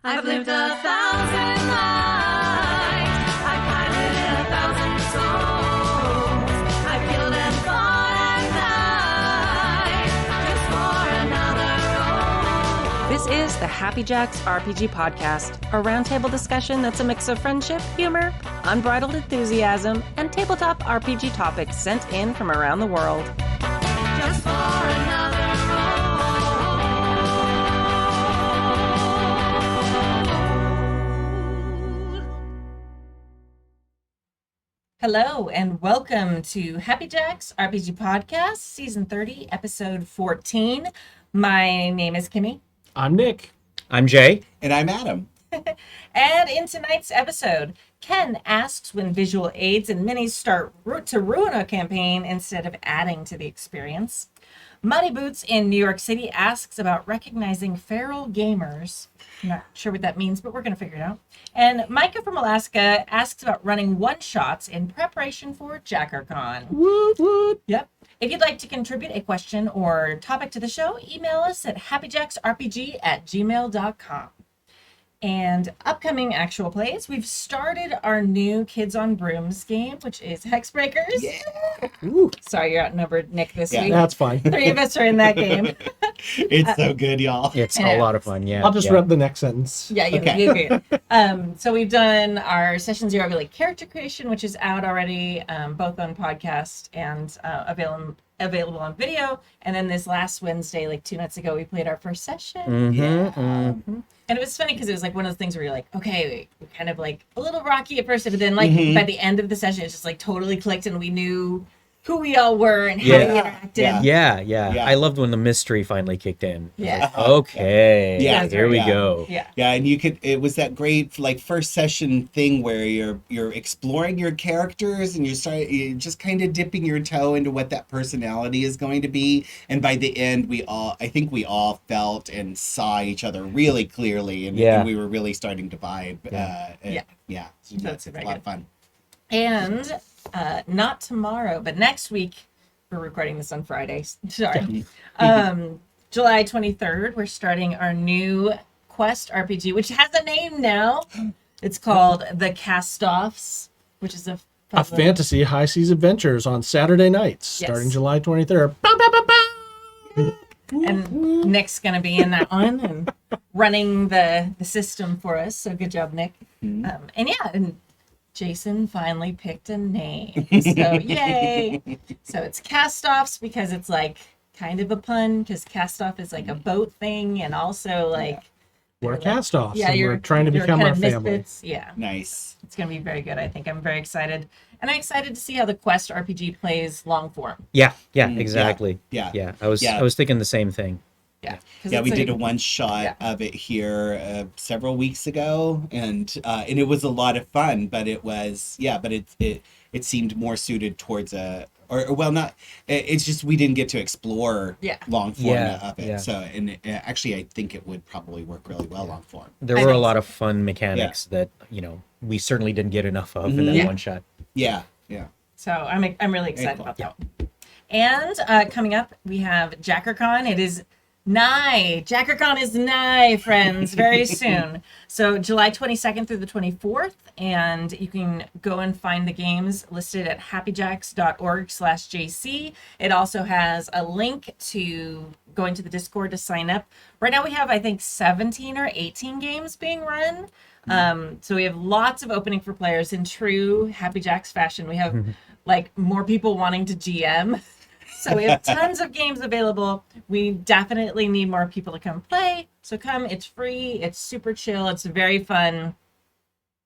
I've lived 1,000 lives. I've piloted 1,000 souls. I've killed and fought and died just for another role. This is the Happy Jacks RPG Podcast, a roundtable discussion that's a mix of friendship, humor, unbridled enthusiasm, and tabletop RPG topics sent in from around the world. Just for another role. Hello, and welcome to Happy Jacks RPG Podcast, Season 30, Episode 14. My name is Kimmy. I'm Nick. I'm Jay. And I'm Adam. And in tonight's episode, Ken asks when visual aids and minis start to ruin a campaign instead of adding to the experience. Muddy Boots in New York City asks about recognizing feral gamers. I'm not sure what that means, but we're going to figure it out. And Micah from Alaska asks about running one-shots in preparation for JackerCon. Woot woot. Yep. If you'd like to contribute a question or topic to the show, email us at happyjacksrpg@gmail.com. And upcoming actual plays, we've started our new Kids on Brooms game, which is Hexbreakers. Yeah. Ooh, Sorry, you're outnumbered, Nick, this week. that's fine. 3 of us are in that game. It's so good, y'all. It's Yeah. a lot of fun, yeah. I'll just yeah. read the next sentence. Yeah, you Okay. agree. So we've done our Session Zero really character creation, which is out already, both on podcast and available on video. And then this last Wednesday, like 2 nights ago, we played our first session. And it was funny because it was like one of those things where you're like, okay, we kind of like a little rocky at first, but then like by the end of the session, it just like totally clicked and we knew who we all were and how we Yeah. interacted. Yeah. Yeah. I loved when the mystery finally kicked in. Yeah. Okay. Yeah. Here we Yeah. go. Yeah. Yeah, and it was that great like first session thing where you're exploring your characters and you're just kind of dipping your toe into what that personality is going to be. And by the end I think we all felt and saw each other really clearly and, Yeah. and we were really starting to vibe. Yeah. So That's that's a very lot good. of fun. And not tomorrow, but next week, we're recording this on Friday. Sorry. July 23rd, we're starting our new Quest RPG, which has a name now. It's called The Cast-Offs, which is a A fantasy high seas adventures on Saturday nights, Yes. starting July 23rd. Bow, bow, bow, bow. And Nick's going to be in that one and running the system for us. So good job, Nick. And Jason finally picked a name. So yay. So it's Cast-Offs because it's like kind of a pun because cast-off is like a boat thing and also like We're cast-offs, yeah, and you're we're trying to you're become kind our of family. misfits. Yeah. Nice. It's going to be very good. I think I'm very excited. And I'm excited to see how the Quest RPG plays long form. Yeah. Exactly. Yeah. Yeah. I was Yeah. thinking the same thing. Yeah. 'Cause Yeah, it's we did like- a one shot yeah. of it here several weeks ago, and it was a lot of fun. But it seemed more suited towards not. It's just we didn't get to explore Yeah. long form Yeah, of it. yeah. So actually, I think it would probably work really well long form. There I were a think lot of fun mechanics that, we certainly didn't get enough of in that Yeah. one shot. Yeah. So I'm really excited cool. about that one. And coming up, we have JackerCon. It is nigh. JackerCon is nigh, friends, very soon. So July 22nd through the 24th. And you can go and find the games listed at happyjacks.org/JC. It also has a link to going to the Discord to sign up. Right now we have, I think, 17 or 18 games being run. So we have lots of opening for players in true Happy Jacks fashion. We have like more people wanting to GM. So we have tons of games available. We definitely need more people to come play. So come, it's free, it's super chill, it's very fun.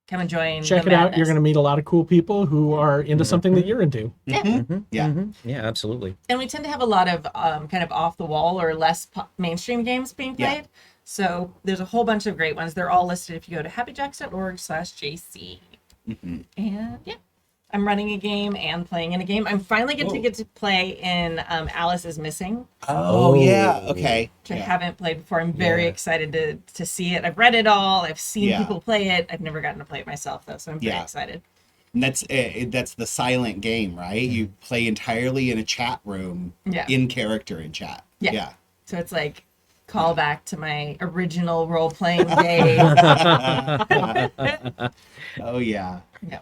Come and join. Check the it out. madness. You're going to meet a lot of cool people who are into something that you're into. Yeah. Yeah, absolutely. And we tend to have a lot of kind of off the wall or less mainstream games being Yeah. played. So there's a whole bunch of great ones. They're all listed if you go to happyjacks.org/JC. And yeah, I'm running a game and playing in a game. I'm finally going to get to play in Alice is Missing, Oh yeah. Okay. which I Yeah. haven't played before. I'm very Yeah. excited to see it. I've read it all. I've seen Yeah. people play it. I've never gotten to play it myself though, so I'm very Yeah. excited. And that's the silent game, right? You play entirely in a chat room, Yeah. in character in chat. Yeah. Yeah. So it's like call back to my original role playing days. Oh yeah. Yeah.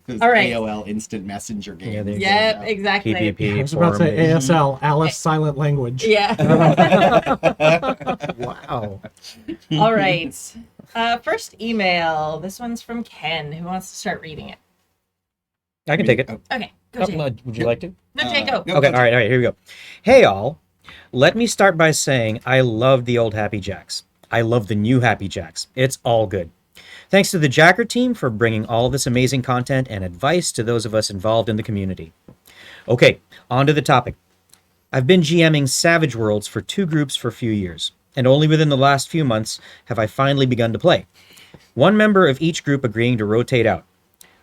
Those All right. AOL Instant Messenger games. Yeah, they- Yep, exactly. PvP. I was about to say forum. ASL, Alice Silent Language. Yeah. Wow. All right. First email. This one's from Ken. Who wants to start reading it? I can take it. Okay, go Oh, Jay. would you like to? No, Jay, go. no, Okay, go, all right, here we go. Hey, all. Let me start by saying I love the old Happy Jacks. I love the new Happy Jacks. It's all good. Thanks to the Jacker team for bringing all this amazing content and advice to those of us involved in the community. Okay, on to the topic. I've been GMing Savage Worlds for 2 groups for a few years, and only within the last few months have I finally begun to play. One member of each group agreeing to rotate out.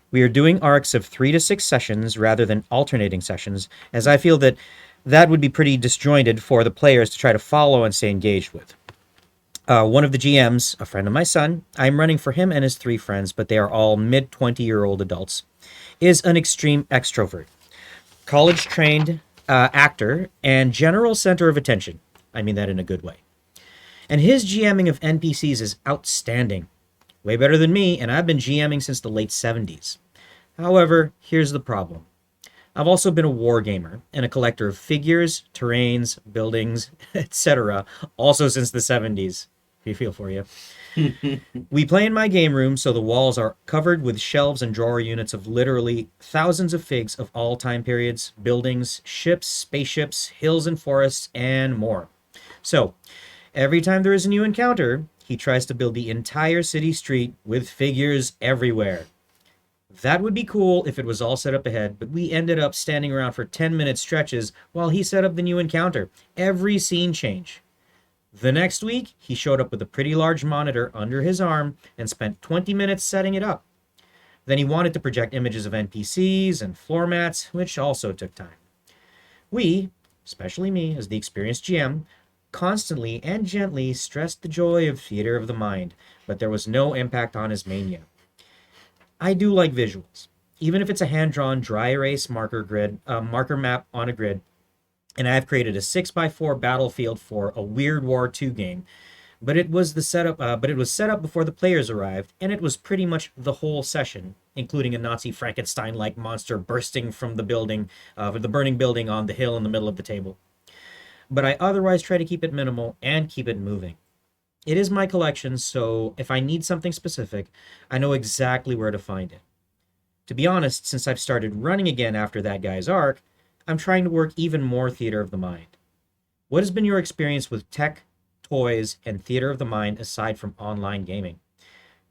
We are doing arcs of 3 to 6 sessions rather than alternating sessions, as I feel that would be pretty disjointed for the players to try to follow and stay engaged with. One of the GMs, a friend of my son, I'm running for him and his 3 friends, but they are all mid-20-year-old adults, is an extreme extrovert, college-trained actor, and general center of attention. I mean that in a good way. And his GMing of NPCs is outstanding. Way better than me, and I've been GMing since the late 70s. However, here's the problem. I've also been a wargamer and a collector of figures, terrains, buildings, etc., also since the 70s. We feel for you. We play in my game room, so the walls are covered with shelves and drawer units of literally thousands of figs of all time periods, buildings, ships, spaceships, hills and forests, and more. So, every time there is a new encounter, he tries to build the entire city street with figures everywhere. That would be cool if it was all set up ahead, but we ended up standing around for 10-minute stretches while he set up the new encounter. Every scene change. The next week, he showed up with a pretty large monitor under his arm and spent 20 minutes setting it up. Then he wanted to project images of NPCs and floor mats, which also took time. We, especially me as the experienced GM, constantly and gently stressed the joy of theater of the mind, but there was no impact on his mania. I do like visuals, even if it's a hand-drawn dry erase marker map on a grid, and I have created a 6x4 battlefield for a Weird War II game, but it was set up before the players arrived, and it was pretty much the whole session, including a Nazi Frankenstein-like monster bursting from the burning building on the hill in the middle of the table. But I otherwise try to keep it minimal and keep it moving. It is my collection, so if I need something specific, I know exactly where to find it. To be honest, since I've started running again after that guy's arc, I'm trying to work even more theater of the mind. What has been your experience with tech, toys, and theater of the mind aside from online gaming?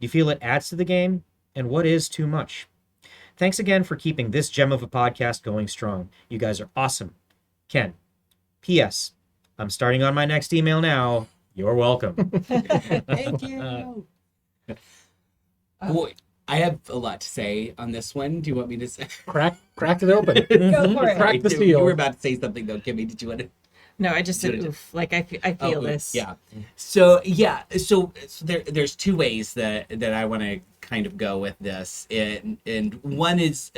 Do you feel it adds to the game? And what is too much? Thanks again for keeping this gem of a podcast going strong. You guys are awesome. Ken. P.S. I'm starting on my next email now. You're welcome. Thank you. Boy, I have a lot to say on this one. Do you want me to say? Crack it open. Go for it. Crack the You seal. were about to say something though, Kimmy. Did you want to? No, I just said, oof, like I feel this. Yeah. So there's 2 ways that I want to kind of go with this, and one is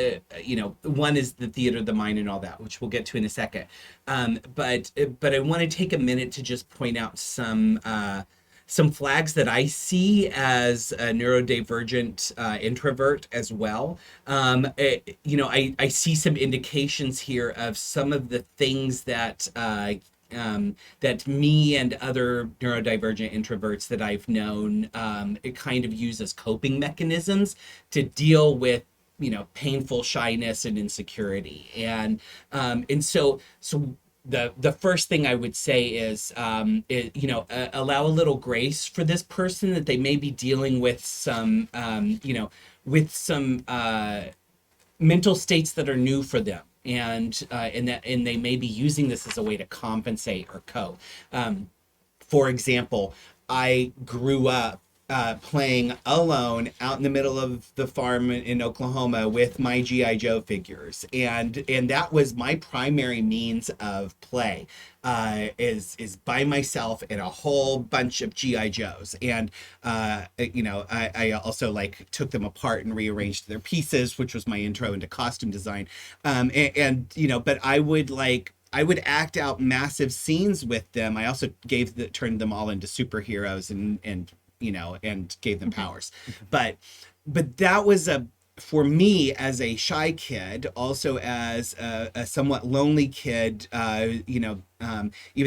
one is the theater of the mind and all that, which we'll get to in a second. But I want to take a minute to just point out some flags that I see as a neurodivergent introvert as well. I see some indications here of some of the things that that me and other neurodivergent introverts that I've known it kind of use as coping mechanisms to deal with painful shyness and insecurity, and so the first thing I would say is, allow a little grace for this person, that they may be dealing with some, mental states that are new for them, and they may be using this as a way to compensate or cope. For example, I grew up playing alone out in the middle of the farm in Oklahoma with my G.I. Joe figures, and that was my primary means of play, is by myself and a whole bunch of G.I. Joes. And I also took them apart and rearranged their pieces, which was my intro into costume design. But I I would act out massive scenes with them. I also turned them all into superheroes and and gave them powers. But that was for me as a shy kid, also as a somewhat lonely kid, even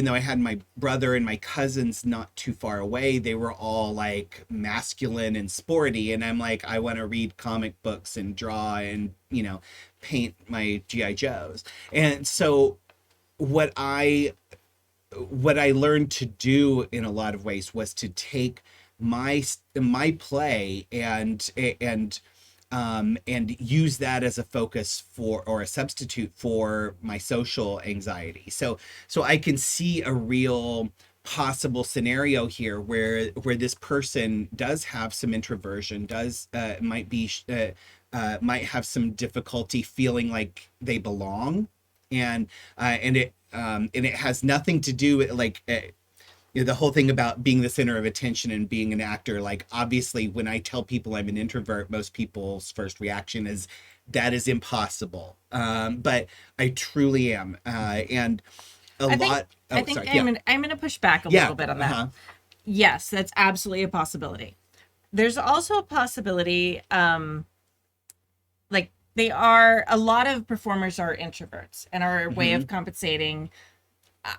though I had my brother and my cousins not too far away, they were all like masculine and sporty. And I'm like, I want to read comic books and draw and, paint my G.I. Joes. And so what I learned to do in a lot of ways was to take my play and use that as a focus or a substitute for my social anxiety. So I can see a real possible scenario here where this person does have some introversion, might have some difficulty feeling like they belong, and it has nothing to do with the whole thing about being the center of attention and being an actor. Like, obviously, when I tell people I'm an introvert, most people's first reaction is that is impossible. But I truly am. And I think I'm going to push back a little bit on that. Yes, that's absolutely a possibility. There's also a possibility, a lot of performers are introverts, and our way of compensating.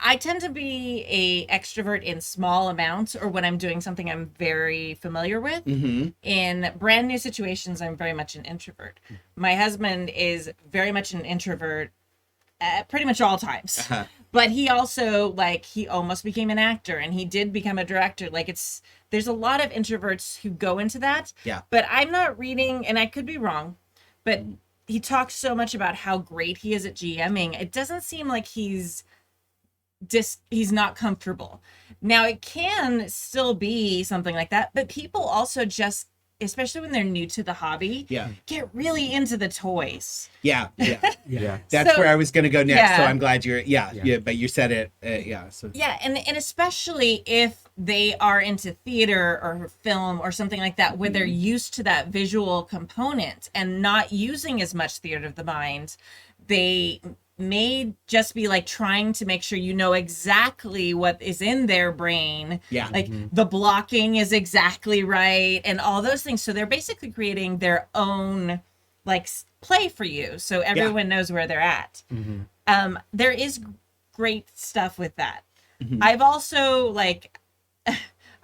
I tend to be a extrovert in small amounts, or when I'm doing something I'm very familiar with. In brand new situations, I'm very much an introvert. My husband is very much an introvert at pretty much all times. But he also, he almost became an actor, and he did become a director. There's a lot of introverts who go into that. Yeah. But I'm not reading, and I could be wrong, but he talks so much about how great he is at GMing. It doesn't seem like he's not comfortable. Now, it can still be something like that, but people also just, especially when they're new to the hobby, get really into the toys. Yeah. That's where I was going to go next. So I'm glad but you said it. And especially if they are into theater or film or something like that, where they're used to that visual component and not using as much theater of the mind, they may just be trying to make sure exactly what is in their brain. The blocking is exactly right and all those things. So they're basically creating their own play for you, so everyone knows where they're at. There is great stuff with that. I've also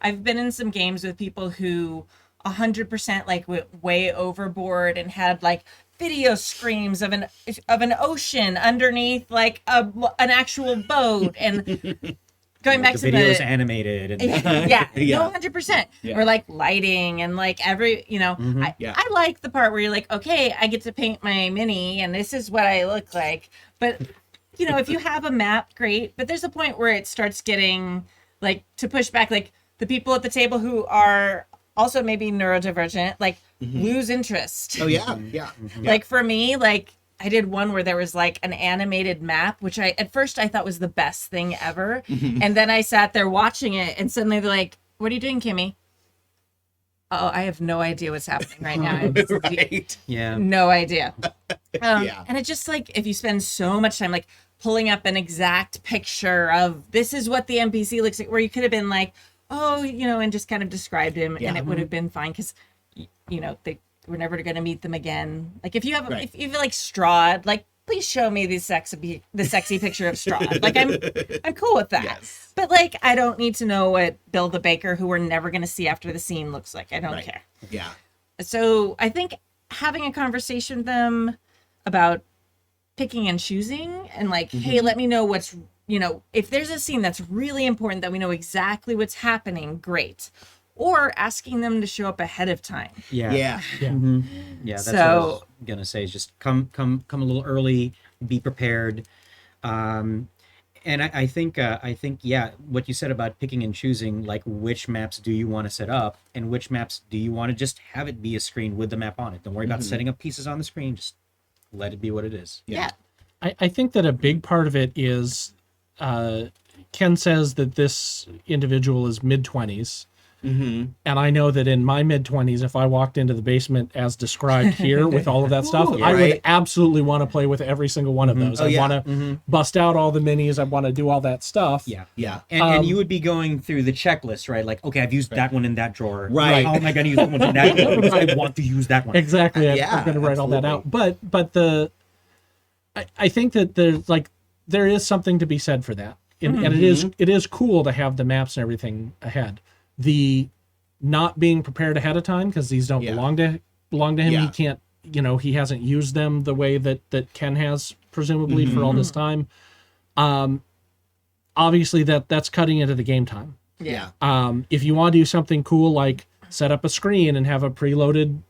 I've been in some games with people who 100% went way overboard and had video screens of an ocean underneath an actual boat, and going back to the video is animated and 100%. Or lighting and I like the part where you're okay, I get to paint my mini and this is what I look like. But if you have a map, great, but there's a point where it starts getting to push back, the people at the table who are also maybe neurodivergent lose interest. Oh yeah. For me, I did one where there was an animated map, which at first I thought was the best thing ever. And then I sat there watching it and suddenly they're like, "What are you doing, Kimmy?" Oh, I have no idea what's happening right now. Right. Yeah. No idea. And it's just if you spend so much time pulling up an exact picture of this is what the NPC looks like, where you could have been and just kind of described him and it would have been fine, because we're never going to meet them again. If you have if you Strahd, please show me the sexy picture of Strahd. I'm cool with that. Yes. But I don't need to know what Bill the Baker, who we're never going to see after the scene, looks like. I don't care. Yeah. So I think having a conversation with them about picking and choosing and hey, let me know what's, if there's a scene that's really important that we know exactly what's happening, great. Or asking them to show up ahead of time. Yeah, that's what I was gonna say. Is just come a little early, be prepared. And I think what you said about picking and choosing, which maps do you want to set up and which maps do you want to just have it be a screen with the map on it. Don't worry about setting up pieces on the screen. Just let it be what it is. Yeah. I think that a big part of it is Ken says that this individual is mid-20s. Mm-hmm. And I know that in my mid-20s, if I walked into the basement as described here with all of that stuff, Ooh, I would right. absolutely want to play with every single one of those. Oh, I yeah. want to bust out all the minis. I want to do all that stuff. Yeah. Yeah. And you would be going through the checklist, right? Like, okay, I've used that one in that drawer. Right. How am I going to use that one in that drawer? Because I want to use that one. Exactly. I'm Yeah, going to write all that out. absolutely. But I think that there is something to be said for that. And it is cool to have the maps and everything ahead. The not being prepared ahead of time, because these don't Yeah. belong to him. Yeah. He can't, he hasn't used them the way that Ken has presumably for all this time. Obviously that's cutting into the game time. Yeah. If you want to do something cool like set up a screen and have a preloaded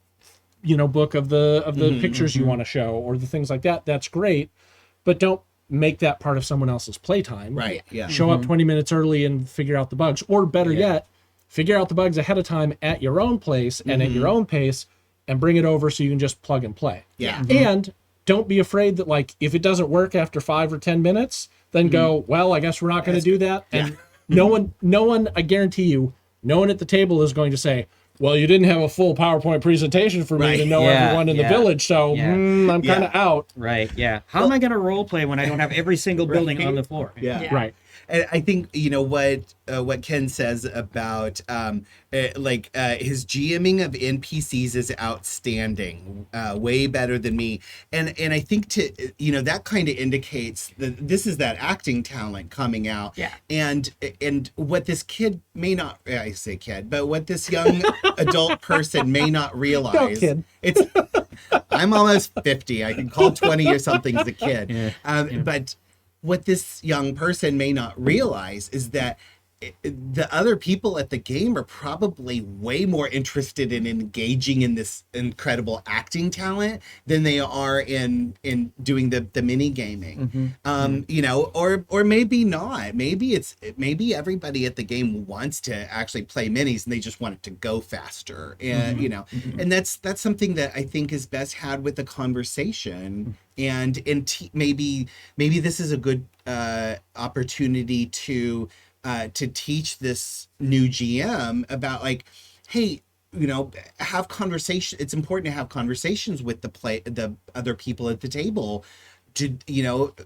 book of the pictures you want to show or the things like that, that's great, but don't make that part of someone else's playtime. Right. Yeah. Show up 20 minutes early and figure out the bugs, or better yet, figure out the bugs ahead of time at your own place and at your own pace, and bring it over so you can just plug and play. Yeah. And don't be afraid that, like, if it doesn't work after 5 or 10 minutes, then go, well, I guess we're not going to do that. And no one, I guarantee you, no one at the table is going to say, well, you didn't have a full PowerPoint presentation for me Right. to know Yeah, everyone in the yeah, village, so yeah. I'm kind of out. Right, yeah. How am I going to role play when I don't have every single building on the floor? Yeah. Yeah. Right. And I think what Ken says about his GMing of NPCs is outstanding, way better than me. And I think that kind of indicates that this is that acting talent coming out. Yeah. And what this kid may not, I say kid, but what this young adult person may not realize. kid. It's I'm almost 50. I can call 20 or something as a kid. But what this young person may not realize is that the other people at the game are probably way more interested in engaging in this incredible acting talent than they are in doing the mini gaming. Or maybe not. Maybe everybody at the game wants to actually play minis and they just want it to go faster. And and that's something that I think is best had with a conversation. And maybe this is a good opportunity to teach this new GM about, like, hey, have conversation. It's important to have conversations with the other people at the table to,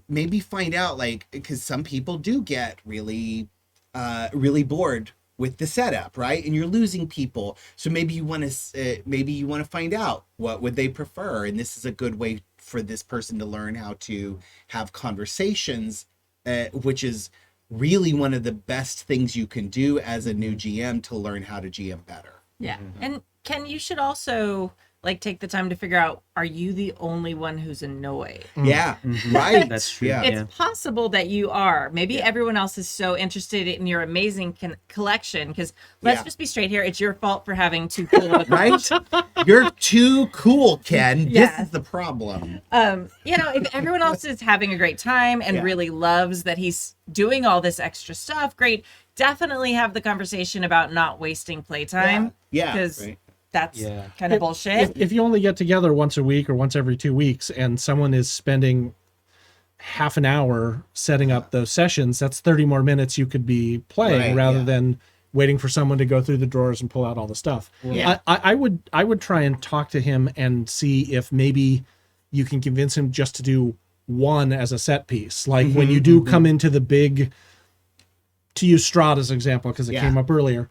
maybe find out, like, because some people do get really bored with the setup, right? And you're losing people. So maybe you want to find out what would they prefer. And this is a good way for this person to learn how to have conversations, which is really one of the best things you can do as a new GM to learn how to GM better. Yeah. And Ken, you should also take the time to figure out, are you the only one who's annoyed? Yeah, right. That's true. Yeah. It's possible that you are. Maybe everyone else is so interested in your amazing collection, because let's Yeah. just be straight here. It's your fault for having too cool of a Right? You're too cool, Ken. Yes. This is the problem. If everyone else is having a great time and Yeah. really loves that he's doing all this extra stuff, great. Definitely have the conversation about not wasting playtime. Yeah. Because Right. that's Yeah. kind of bullshit. If you only get together once a week or once every 2 weeks and someone is spending half an hour setting up those sessions, that's 30 more minutes you could be playing Right, rather yeah. than waiting for someone to go through the drawers and pull out all the stuff. Yeah. I would try and talk to him and see if maybe you can convince him just to do one as a set piece. Like when you do come into the big, to use Strahd as an example, because it Yeah. came up earlier,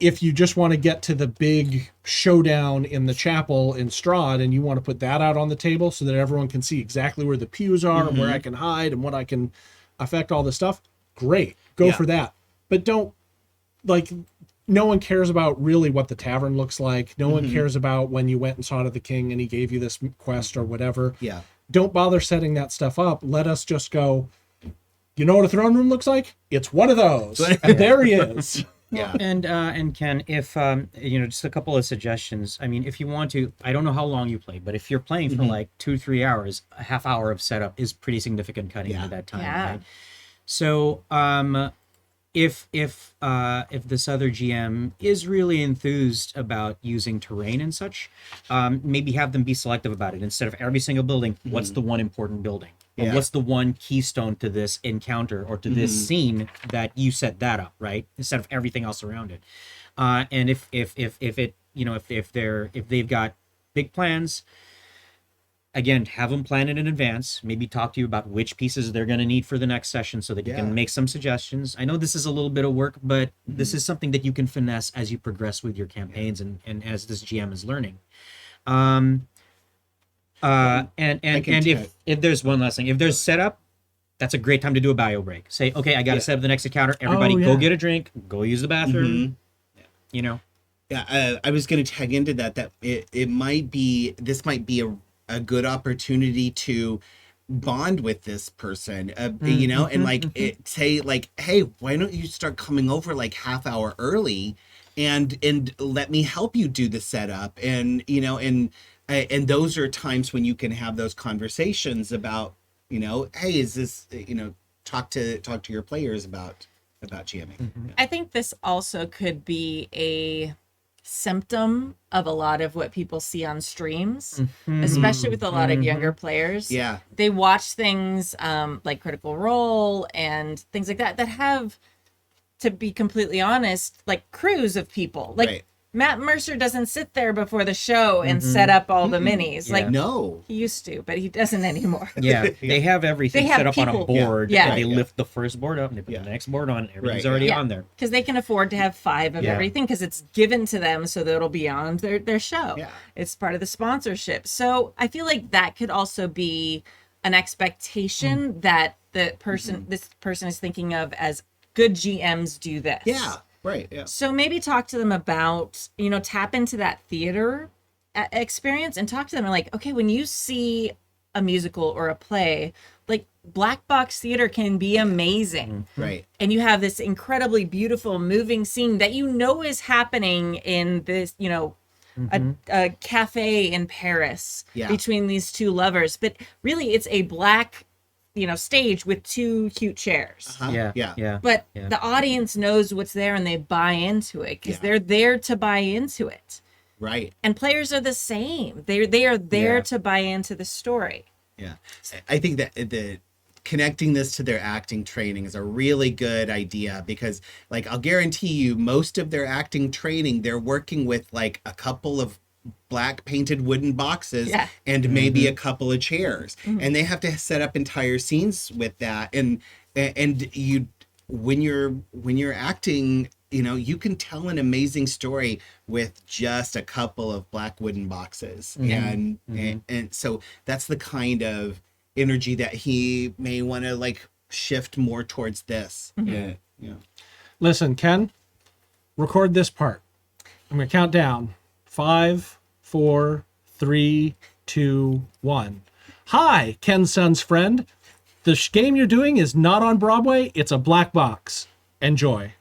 if you just want to get to the big showdown in the chapel in Strahd and you want to put that out on the table so that everyone can see exactly where the pews are and where I can hide and what I can affect all this stuff, great. Go Yeah. for that. But don't, no one cares about really what the tavern looks like. No one cares about when you went and saw to the king and he gave you this quest or whatever. Yeah. Don't bother setting that stuff up. Let us just go, you know what a throne room looks like? It's one of those. And there he is. Yeah. And Ken, if just a couple of suggestions. I mean, if you want to, I don't know how long you play, but if you're playing for like 2-3 hours, a half hour of setup is pretty significant cutting into that time. Yeah. Right? So, if this other GM is really enthused about using terrain and such, maybe have them be selective about it. Instead of every single building, what's the one important building? Or Yeah. what's the one keystone to this encounter or to this scene that you set that up, right? Instead of everything else around it. And if it, if they've got big plans, again, have them plan it in advance. Maybe talk to you about which pieces they're going to need for the next session so that you Yeah. can make some suggestions. I know this is a little bit of work, but this is something that you can finesse as you progress with your campaigns and as this GM is learning. And if there's one last thing, if there's setup, that's a great time to do a bio break. Say, okay, I got to set up the next encounter. Everybody Oh, go yeah. get a drink, go use the bathroom. You know, Yeah, I was going to tag into that it might be, this might be a good opportunity to bond with this person, and like say like, hey, why don't you start coming over like half hour early and let me help you do the setup, and those are times when you can have those conversations about, hey, is this, talk to your players about GMing. I think this also could be a symptom of a lot of what people see on streams, especially with a lot of younger players. Yeah. They watch things like Critical Role and things like that have, to be completely honest, like crews of people. Like Right. Matt Mercer doesn't sit there before the show and set up all the minis. Like No. he used to, but he doesn't anymore. yeah, they have everything They have set up on a people- board. Yeah. And they Right, yeah. lift the first board up and they put Yeah. the next board on. And everything's Right, already Yeah. on there. Because they can afford to have 5 of Yeah. everything because it's given to them so that it'll be on their show. Yeah. It's part of the sponsorship. So I feel like that could also be an expectation that the person, this person is thinking of as good GMs do this. Yeah. Right. Yeah. So maybe talk to them about, tap into that theater experience and talk to them like, okay, when you see a musical or a play, like black box theater can be amazing. Right. And you have this incredibly beautiful, moving scene that is happening in this, a cafe in Paris Yeah. between these two lovers. But really, it's a black, stage with 2 cute chairs. Huh? Yeah. Yeah. Yeah. But Yeah. the audience knows what's there and they buy into it because Yeah. they're there to buy into it. Right. And players are the same. They are there Yeah. to buy into the story. Yeah. I think that the connecting this to their acting training is a really good idea because, like, I'll guarantee you most of their acting training, they're working with like a couple of black painted wooden boxes Yeah. and maybe a couple of chairs, and they have to set up entire scenes with that. And you, when you're acting, you can tell an amazing story with just a couple of black wooden boxes. And so that's the kind of energy that he may want to like shift more towards this. Yeah. Listen, Ken, record this part. I'm going to count down. 5, 4, 3, 2, 1. Hi, Ken's son's friend. The game you're doing is not on Broadway. It's a black box. Enjoy.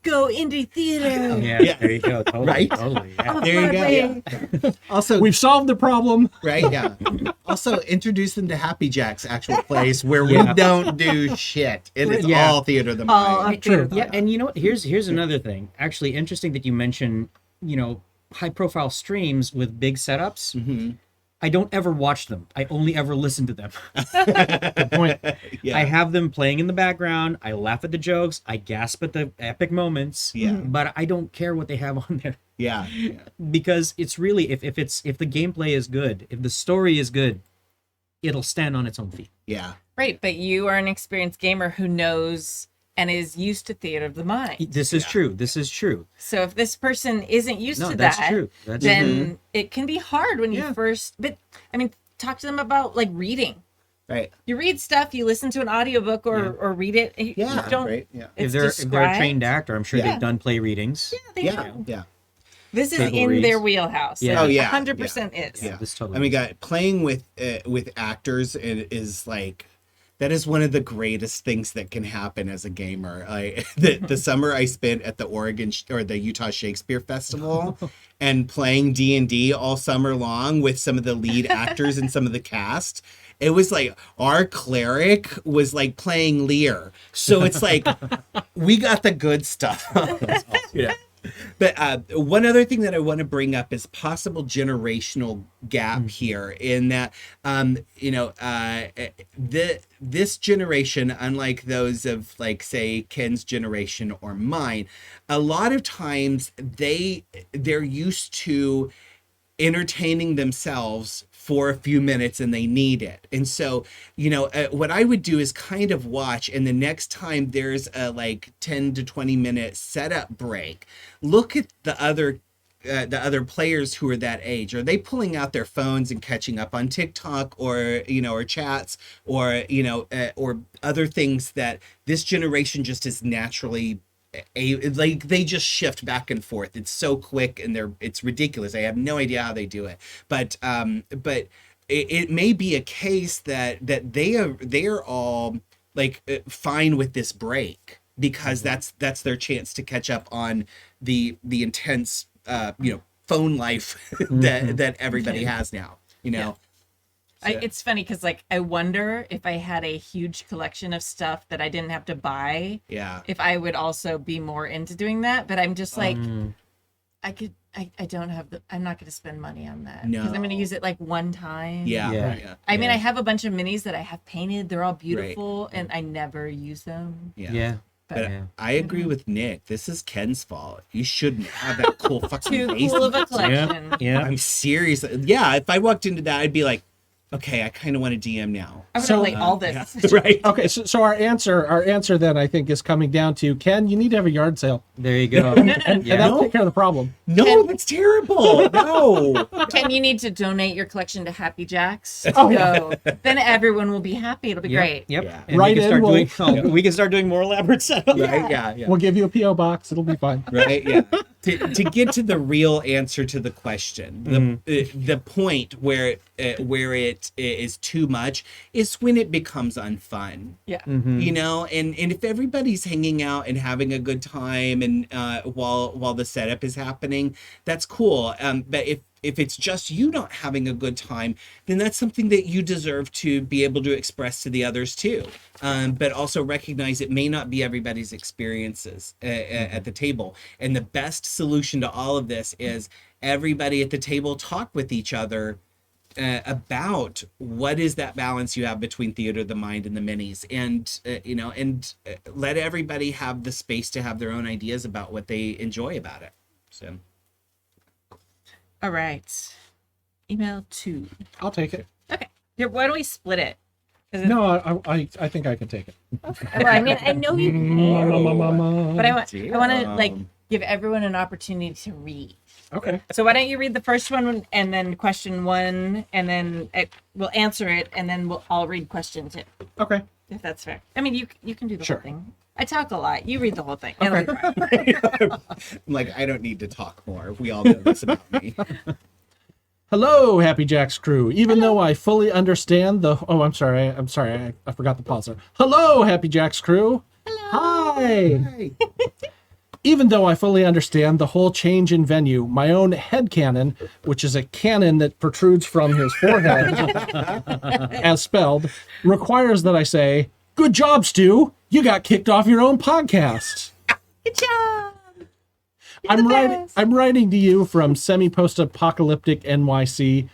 Go indie theater. Yeah, Yeah. there you go. Totally, Right? totally. Yeah. There you go. Yeah. Also, We've solved the problem. right? Yeah. Also, introduce them to Happy Jack's actual place where we Yeah. don't do shit. It is Yeah. all theater of the All mind. up there. Yeah, and you know what? Here's another thing. Actually, interesting that you mention, high profile streams with big setups. I don't ever watch them. I only ever listen to them. Good point. Yeah. I have them playing in the background. I laugh at the jokes. I gasp at the epic moments. Yeah. But I don't care what they have on there Yeah. because it's really if the gameplay is good, if the story is good, it'll stand on its own feet. Yeah. Right, but you are an experienced gamer who knows and is used to theater of the mind. This is true. This is true. So if this person isn't used No, to that's that, true. That's then it can be hard when you Yeah. first. But I mean, talk to them about like reading. Right. You read stuff, you listen to an audiobook or read it. And you Yeah. don't. Right. Yeah. It's if they're a described. trained actor, I'm sure Yeah. they've done play readings. They Yeah. know. Yeah. This is Table in reads. their wheelhouse. Yeah. Oh, yeah. 100% is. Yeah. This totally I mean, is. playing with actors is like, that is one of the greatest things that can happen as a gamer. The summer I spent at the the Utah Shakespeare Festival and playing D&D all summer long with some of the lead actors and some of the cast. It was like our cleric was like playing Lear. So it's like we got the good stuff. Yeah. But one other thing that I want to bring up is possible generational gap here in that, this generation, unlike those of like, say, Ken's generation or mine, a lot of times they're used to entertaining themselves for a few minutes and they need it. And so, what I would do is kind of watch, and the next time there's a like 10 to 20 minute setup break, look at the other players who are that age. Are they pulling out their phones and catching up on TikTok or chats or other things that this generation just is naturally they just shift back and forth. It's so quick and it's ridiculous. I have no idea how they do it. But it may be a case that they are all like fine with this break because that's their chance to catch up on the intense phone life that everybody has now. It's funny because like I wonder if I had a huge collection of stuff that I didn't have to buy. Yeah. If I would also be more into doing that, but I'm just like, I don't have I'm not going to spend money on that because I'm going to use it like one time. Yeah. I mean, I have a bunch of minis that I have painted. They're all beautiful, and I never use them. Yeah. But I agree with Nick. This is Ken's fault. You shouldn't have that cool fucking Too basement. cool of a collection. Yeah. I'm serious. Yeah, if I walked into that, I'd be like, okay, I kind of want a DM now. I'm going to play all this. Yeah. Right. Okay, so our answer then I think is coming down to Ken. You need to have a yard sale, There you go. and that'll take care of the problem. No, that's terrible. No. Ken, you need to donate your collection to Happy Jacks. Oh, So then everyone will be happy. It'll be great. Yep. Yeah. And Right we can in, start doing we can start doing more elaborate setups. Right? Yeah. We'll give you a PO box. It'll be fine. Right? Yeah. To get to the real answer to the question, the point where it is too much is when it becomes unfun. Yeah. And if everybody's hanging out and having a good time and while the setup is happening, that's cool. But if it's just you not having a good time, then that's something that you deserve to be able to express to the others too. But also recognize it may not be everybody's experiences at the table. And the best solution to all of this is everybody at the table talk with each other about what is that balance you have between theater of the mind and the minis, and let everybody have the space to have their own ideas about what they enjoy about it. So. All right. Email 2. I'll take it. Okay. Here, why don't we split it? No, I think I can take it. Well, I mean, I know you can, but I want to like Damn. give everyone an opportunity to read. Okay. So why don't you read the first one and then question 1, and then we'll answer it, and then I'll read question 2, Okay. if that's fair. I mean, you can do the Sure. whole thing. I talk a lot. You read the whole thing. Okay. It'll be fine. I'm like, I don't need to talk more. We all know this about me. Hello, Happy Jacks crew. Even though I fully understand the... Oh, I'm sorry. I forgot the pause there. Hello, Happy Jacks crew. Hello. Hi. Even though I fully understand the whole change in venue, my own headcanon, which is a cannon that protrudes from his forehead, as spelled, requires that I say, good job, Stu. You got kicked off your own podcast. Good job. I'm writing to you from semi-post-apocalyptic NYC,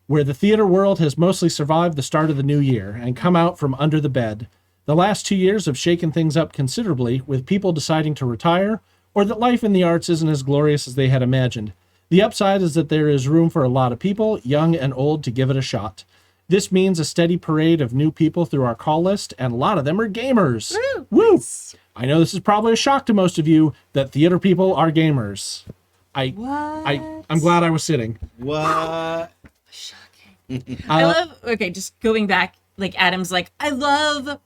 where the theater world has mostly survived the start of the new year and come out from under the bed. The last 2 years have shaken things up considerably, with people deciding to retire, or that life in the arts isn't as glorious as they had imagined. The upside is that there is room for a lot of people, young and old, to give it a shot. This means a steady parade of new people through our call list, and a lot of them are gamers. Woo! I know this is probably a shock to most of you that theater people are gamers. I'm glad I was sitting. What? Shocking. I love, okay, just going back, like Adam's like, I love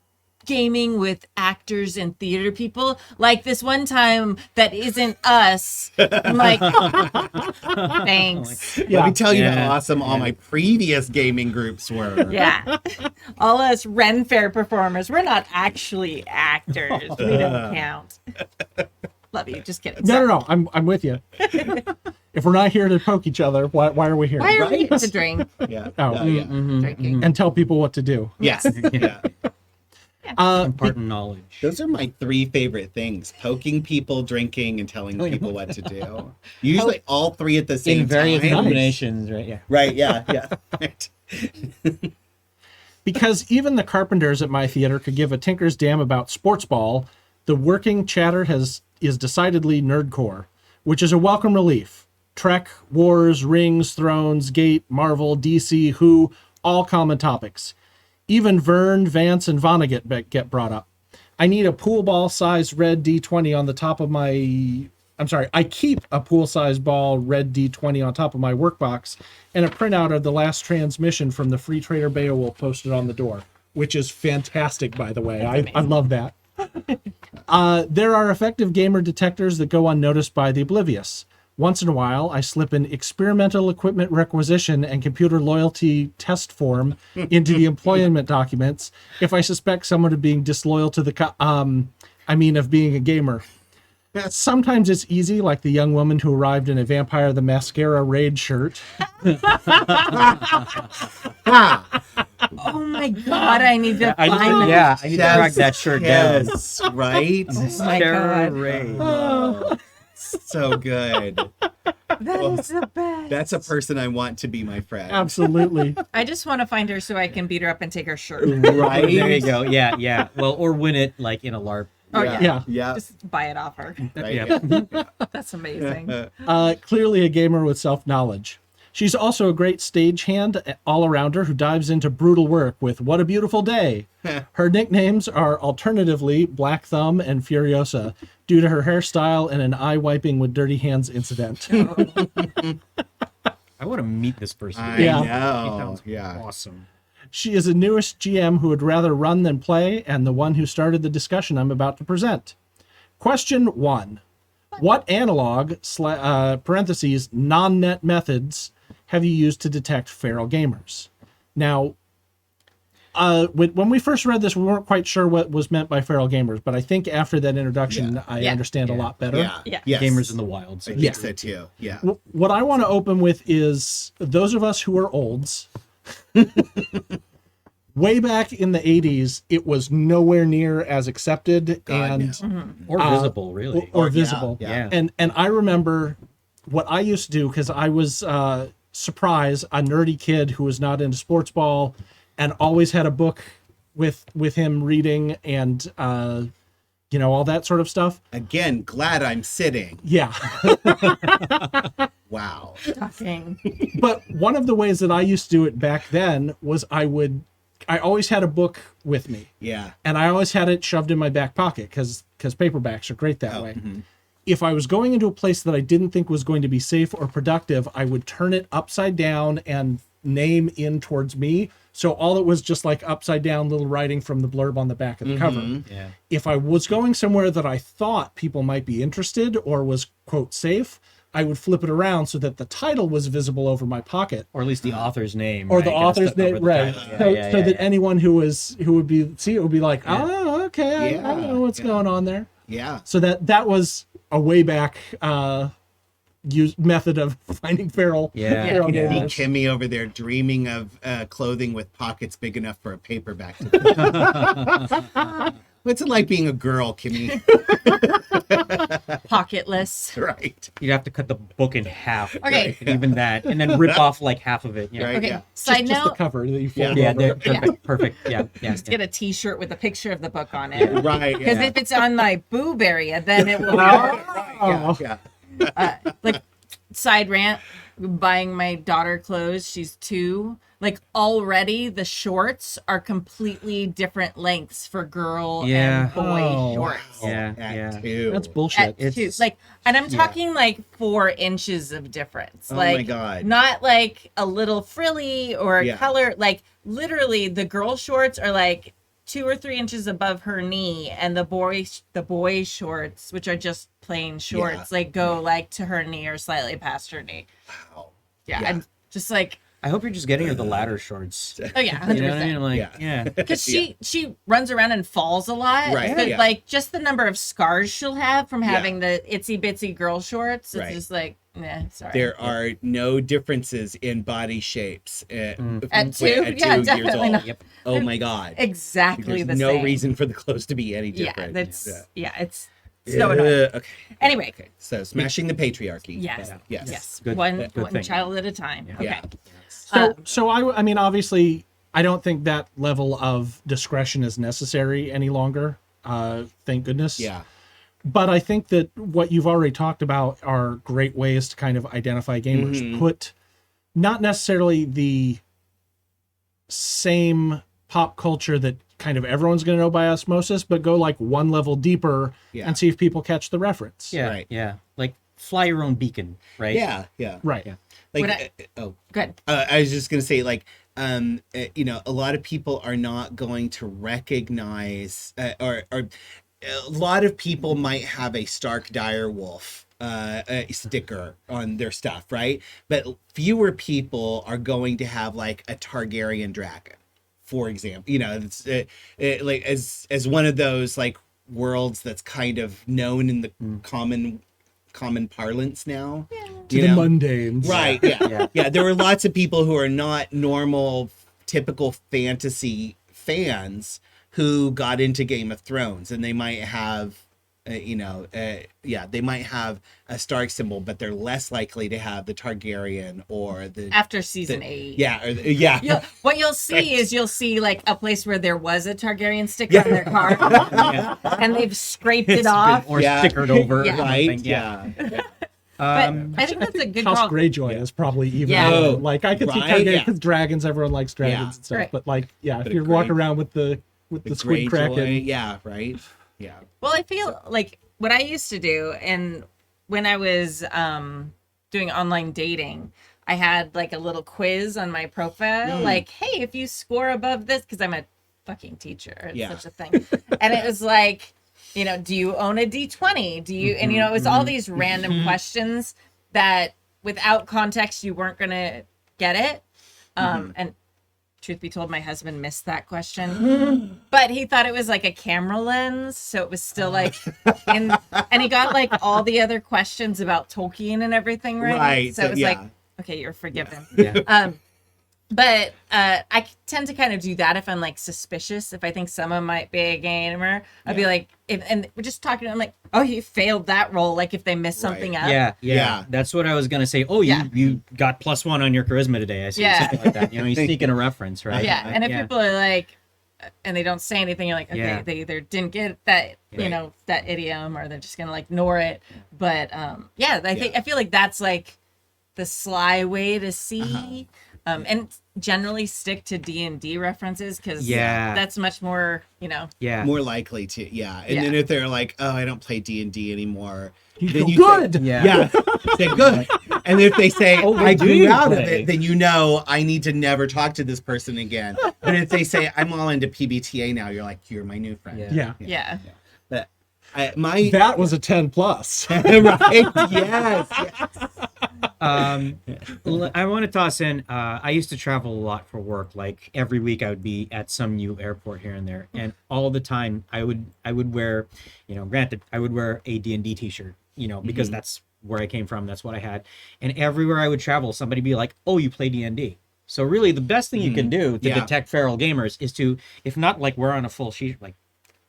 gaming with actors and theater people. Like this one time that isn't us. I'm like, thanks. Let me tell you Yeah. how awesome all my previous gaming groups were. Yeah. All us Ren Fair performers, we're not actually actors. We don't count. Love you. Just kidding. No. I'm with you. If we're not here to poke each other, why are we here? Why are we Right? here to drink? Yeah. Oh. Yeah. Drinking. And tell people what to do. Yes. Yeah. Imparting knowledge. Those are my 3 favorite things: poking people, drinking, and telling people what to do. Usually all 3 at the same In various time. combinations, right? Yeah. Right, yeah, yeah. Right. Because even the carpenters at my theater could give a tinker's damn about sports ball, the working chatter is decidedly nerdcore, which is a welcome relief. Trek, Wars, Rings, Thrones, Gate, Marvel, DC, Who, all common topics. Even Verne, Vance, and Vonnegut get brought up. I need a pool ball sized red D20 on the top of my... I'm sorry, I keep a pool-sized ball red D20 on top of my workbox and a printout of the last transmission from the Free Trader Beowulf posted on the door, which is fantastic, by the way. I love that. There are effective gamer detectors that go unnoticed by the oblivious. Once in a while, I slip an experimental equipment requisition and computer loyalty test form into the employment documents if I suspect someone of being disloyal to the... of being a gamer. Sometimes it's easy, like the young woman who arrived in a Vampire the Mascara raid shirt. Oh my god, I need to I find need, that. yeah, I need to track that shirt down. Yes, right? Oh my god. Oh, so good. That is the best. That's a person I want to be my friend. Absolutely. I just want to find her so I can beat her up and take her shirt. Right? There you go. Yeah, yeah. Well, or win it like in a LARP. Oh yeah. Yeah. Yeah. Just buy it off her. Right. Yeah. That's amazing. Clearly a gamer with self-knowledge. She's also a great stagehand all-arounder who dives into brutal work with What a Beautiful Day. Her nicknames are alternatively Black Thumb and Furiosa due to her hairstyle and an eye-wiping with dirty hands incident. I want to meet this person. I Yeah. He know. sounds Yeah. awesome. She is a newest GM who would rather run than play, and the one who started the discussion I'm about to present. Question 1. What analog, parentheses, non-net methods have you used to detect feral gamers? Now, when we first read this, we weren't quite sure what was meant by feral gamers, but I think after that introduction, I Yeah. understand a lot better. Yeah. Yeah. Yes. Gamers in the wild. So I think so too. Yeah. What I want to open with is those of us who are olds. Way back in the 80s, it was nowhere near as accepted God, and no. or visible, really. or Yeah, visible. yeah. And I remember what I used to do because I was surprised, a nerdy kid who was not into sports ball and always had a book with him reading and all that sort of stuff. Again, glad I'm sitting. Yeah. Wow. Shocking. But one of the ways that I used to do it back then was I always had a book with me. Yeah. And I always had it shoved in my back pocket because paperbacks are great that way. Mm-hmm. If I was going into a place that I didn't think was going to be safe or productive, I would turn it upside down and name in towards me. So all it was just like upside down little writing from the blurb on the back of the cover. Yeah. If I was going somewhere that I thought people might be interested or was, quote, safe, I would flip it around so that the title was visible over my pocket. Or at least the author's name. Or right? the Kinda author's stuck over name, the right? title. Yeah, So that yeah. anyone who would be see it would be like, oh, okay, I know what's Yeah. going on there. Yeah. So that was a way back method of finding feral. Yeah. feral You can gamers. see Kimmy over there dreaming of clothing with pockets big enough for a paperback. What's it like being a girl, Kimmy? Pocketless. Right. You'd have to cut the book in half. Okay. Right? Even that. And then rip off like half of it. Yeah. Right. Okay. Yeah. Side Just the note, cover that you Yeah. fold Yeah, over. they're perfect. Perfect. Yeah. Yeah. just get a T-shirt with a picture of the book on it. Right. Because Yeah. if it's on my boob area, then it will. Oh. Yeah. Like side rant, buying my daughter clothes. She's 2. Like already the shorts are completely different lengths for girl Yeah. and boy Oh. shorts. Yeah. At Yeah. 2. That's bullshit. At 2. It's- Like, and I'm talking like 4 inches of difference. Oh like, my God. not like a little frilly or a Yeah. color. Like literally, the girl shorts are like 2 or 3 inches above her knee, and the boy shorts, which are just plain shorts, like go like to her knee or slightly past her knee. Wow. Yeah, Yeah. and just like I hope you're just getting her the ladder shorts. Oh yeah, You 100%. know what I mean? I'm like, Yeah. yeah. Because she runs around and falls a lot. Right, But yeah. like just the number of scars she'll have from having the itsy bitsy girl shorts. It's Right. just like, nah, sorry. There are no differences in body shapes At at 2? 2 Yeah, years definitely old. not. Yep. Oh my god. Exactly There's the no same. reason for the clothes to be any Yeah, different. that's it's so annoying. Okay. Anyway, Okay. So smashing the patriarchy. yes, But, yes. yes, Good- one good thing. child at a time. Okay. Yeah. So I mean, obviously, I don't think that level of discretion is necessary any longer. Thank goodness. Yeah. But I think that what you've already talked about are great ways to kind of identify gamers. Mhm. Put not necessarily the same pop culture that kind of everyone's going to know by osmosis, but go like one level deeper Yeah. and see if people catch the reference. Yeah. Right. Yeah. Like fly your own beacon, right? Yeah. Yeah. Right. Yeah. Like, What I- oh, Good. I was just gonna say, like, you know, a lot of people are not going to recognize, or a lot of people might have a Stark Direwolf a sticker on their stuff, right? But fewer people are going to have like a Targaryen dragon, for example. You know, it's like as one of those like worlds that's kind of known in the common parlance now. To you the know? mundanes. Right. Yeah. Yeah. Yeah. There were lots of people who are not normal, typical fantasy fans who got into Game of Thrones, and they might have, they might have a Stark symbol, but they're less likely to have the Targaryen or the. After season 8. Yeah. Or yeah. What you'll see is you'll see like a place where there was a Targaryen sticker on their car, and they've scraped it off. Or Yeah. stickered over. Yeah. or Right. something. Yeah. But I think that's a good House call. Greyjoy is probably even Yeah. more. Oh, Like I could see right, Targaryen yeah. because dragons, everyone likes dragons Yeah. and stuff. Right. But like, yeah, But if a you're walking Grey- around with the squid Greyjoy, kraken, yeah. Right. Yeah. Well, I feel like what I used to do, and when I was doing online dating, I had like a little quiz on my profile, like, hey, if you score above this, because I'm a fucking teacher, it's Yeah. such a thing, and it was like, you know, do you own a D20? Do you? And you know, it was all these random questions that, without context, you weren't gonna get it. And truth be told, my husband missed that question, but he thought it was like a camera lens, so it was still like and he got like all the other questions about Tolkien and everything right, Right, so it was yeah. like, okay, you're forgiven. Yeah. But I tend to kind of do that if I'm like suspicious. If I think someone might be a gamer, I'd be like, and we're just talking. I'm like, oh, you failed that roll. Like if they missed something up. Yeah, yeah, Yeah. That's what I was gonna say. Oh, Yeah. you got +1 on your charisma today. I see Yeah. something like that. You know, you're seeking a reference, right? Yeah. And if people are like, and they don't say anything, you're like, okay, Yeah. they either didn't get that, you Right. know, that idiom, or they're just gonna like ignore it. But I feel like that's like the sly way to see, and generally stick to D&D references, because Yeah. that's much more, you know. yeah, More likely to, yeah. And Yeah. then if they're like, oh, I don't play D&D anymore, you then go, you good. yeah. yeah, say good. And if they say, Oh, I do grew you out of play? it, then you know I need to never talk to this person again. But if they say, I'm all into PBTA now, you're like, you're my new friend. Yeah. Yeah. But my That was a 10 plus. right, yes. I want to toss in. I used to travel a lot for work. Like every week, I would be at some new airport here and there, and all the time, I would wear, you know, granted, I would wear a D&D t-shirt, you know, because that's where I came from. That's what I had, and everywhere I would travel, somebody would be like, "Oh, you play D&D." So really, the best thing you can do to Yeah. detect feral gamers is to, if not like wear on a full sheet, like,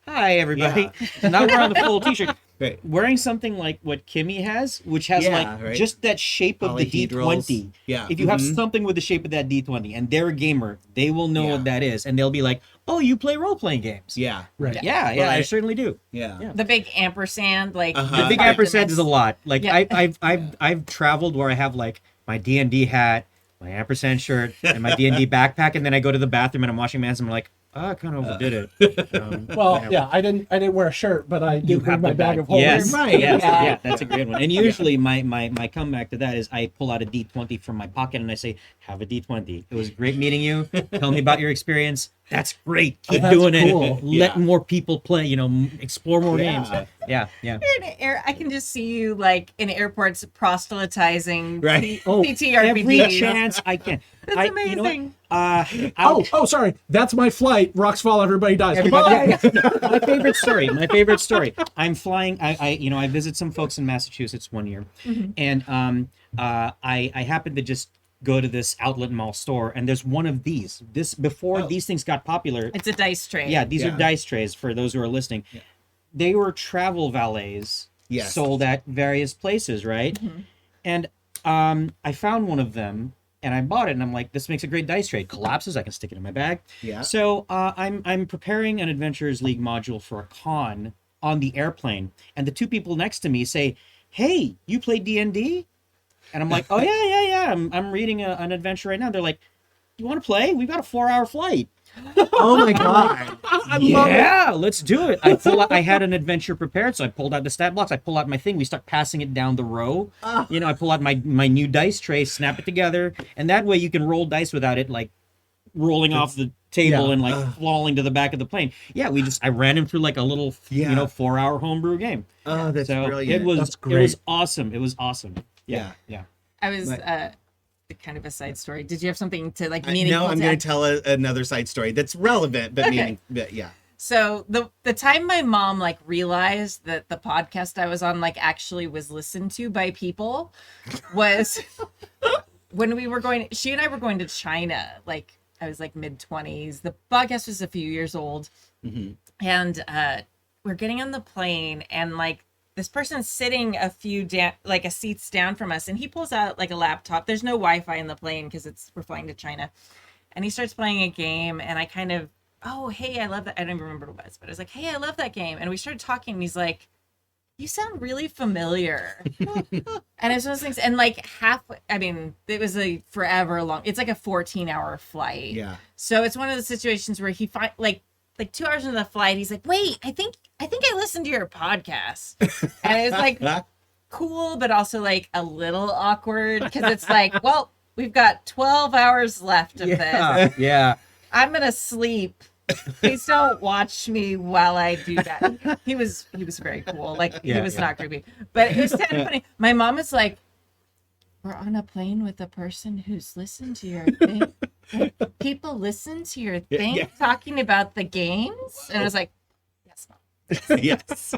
"Hi, everybody," not wear on the full t-shirt. Right. Wearing something like what Kimmy has, which has Yeah, like right. just that shape of the Polyhedrals. D20. Yeah. If you have Mhm. something with the shape of that D20 and they're a gamer, they will know Yeah. what that is. And they'll be like, oh, you play role-playing games. Yeah. Right. Yeah, Well, I I- certainly do. Yeah. The big ampersand, like Uh-huh. The big part ampersand that's- is a lot. Like Yeah. I've traveled where I have like my D&D hat, my ampersand shirt, and my D&D backpack, and then I go to the bathroom and I'm washing my hands and I'm like, oh, I kind of overdid it. Well, yeah, I didn't wear a shirt, but I You did bring have my the bag of holders. Yes, Right, yes, yeah. yeah, that's a great one. And usually my comeback to that is I pull out a D20 from my pocket and I say, have a D20. It was great meeting you. Tell me about your experience. That's great. Keep That's doing cool. it. Let Yeah. more people play. Explore more games. Yeah. Yeah. You're in air, I can just see you like in airports proselytizing Right. Every CTRPGs. chance I can. That's You know what? amazing. Oh, sorry. That's my flight. Rocks fall, everybody dies. Everybody, Goodbye. my favorite story. My favorite story. I'm flying. I visit some folks in Massachusetts one year, and I happened to just go to this outlet mall store, and there's one of these. This before these things got popular. It's a dice tray. Yeah, these Yeah. are dice trays for those who are listening. They were travel valets Yes. sold at various places, right? And I found one of them and I bought it, and I'm like, this makes a great dice tray. It collapses, I can stick it in my bag. Yeah. So I'm preparing an Adventurers League module for a con on the airplane, and the two people next to me say, "Hey, you play D&D?" And I'm like, "Oh yeah. I'm reading an adventure right now." They're like, "You want to play? We've got a 4-hour flight." Oh my god. Yeah, let's do it. I had an adventure prepared, so I pulled out the stat blocks. I pull out my thing. We start passing it down the row. I pull out my new dice tray, snap it together, and that way you can roll dice without it like rolling off the table and like falling to the back of the plane. Yeah, I ran him through like a little 4-hour homebrew game. Oh, that's So brilliant. it was That's it great. was awesome. It was awesome. Yeah. I was But- kind of a side story. Did you have something to like No, meaningful? I'm to going add? to tell another side story that's relevant, but Okay. but yeah. So the time my mom like realized that the podcast I was on like actually was listened to by people was when she and I were going to China. Like I was like mid-20s. The podcast was a few years old. And we're getting on the plane, and like this person's sitting a seats down from us, and he pulls out like a laptop. There's no Wi-Fi in the plane because we're flying to China. And he starts playing a game, and I kind of, oh, hey, I love that. I don't even remember what it was, but I was like, hey, I love that game. And we started talking, and he's like, you sound really familiar. And it's one of those things, and like it was a forever long, it's like a 14-hour flight. Yeah. So it's one of the situations where he like 2 hours into the flight, he's like, wait, I think I listened to your podcast. And it was like cool, but also like a little awkward because it's like, well, we've got 12 hours left of this. Yeah. I'm going to sleep. Please don't watch me while I do that. He was very cool. Like he was not creepy, but it was kind of funny. My mom is like, we're on a plane with a person who's listened to your thing. Like, people listen to your thing talking about the games, and I was like, yes, Mom. Yes.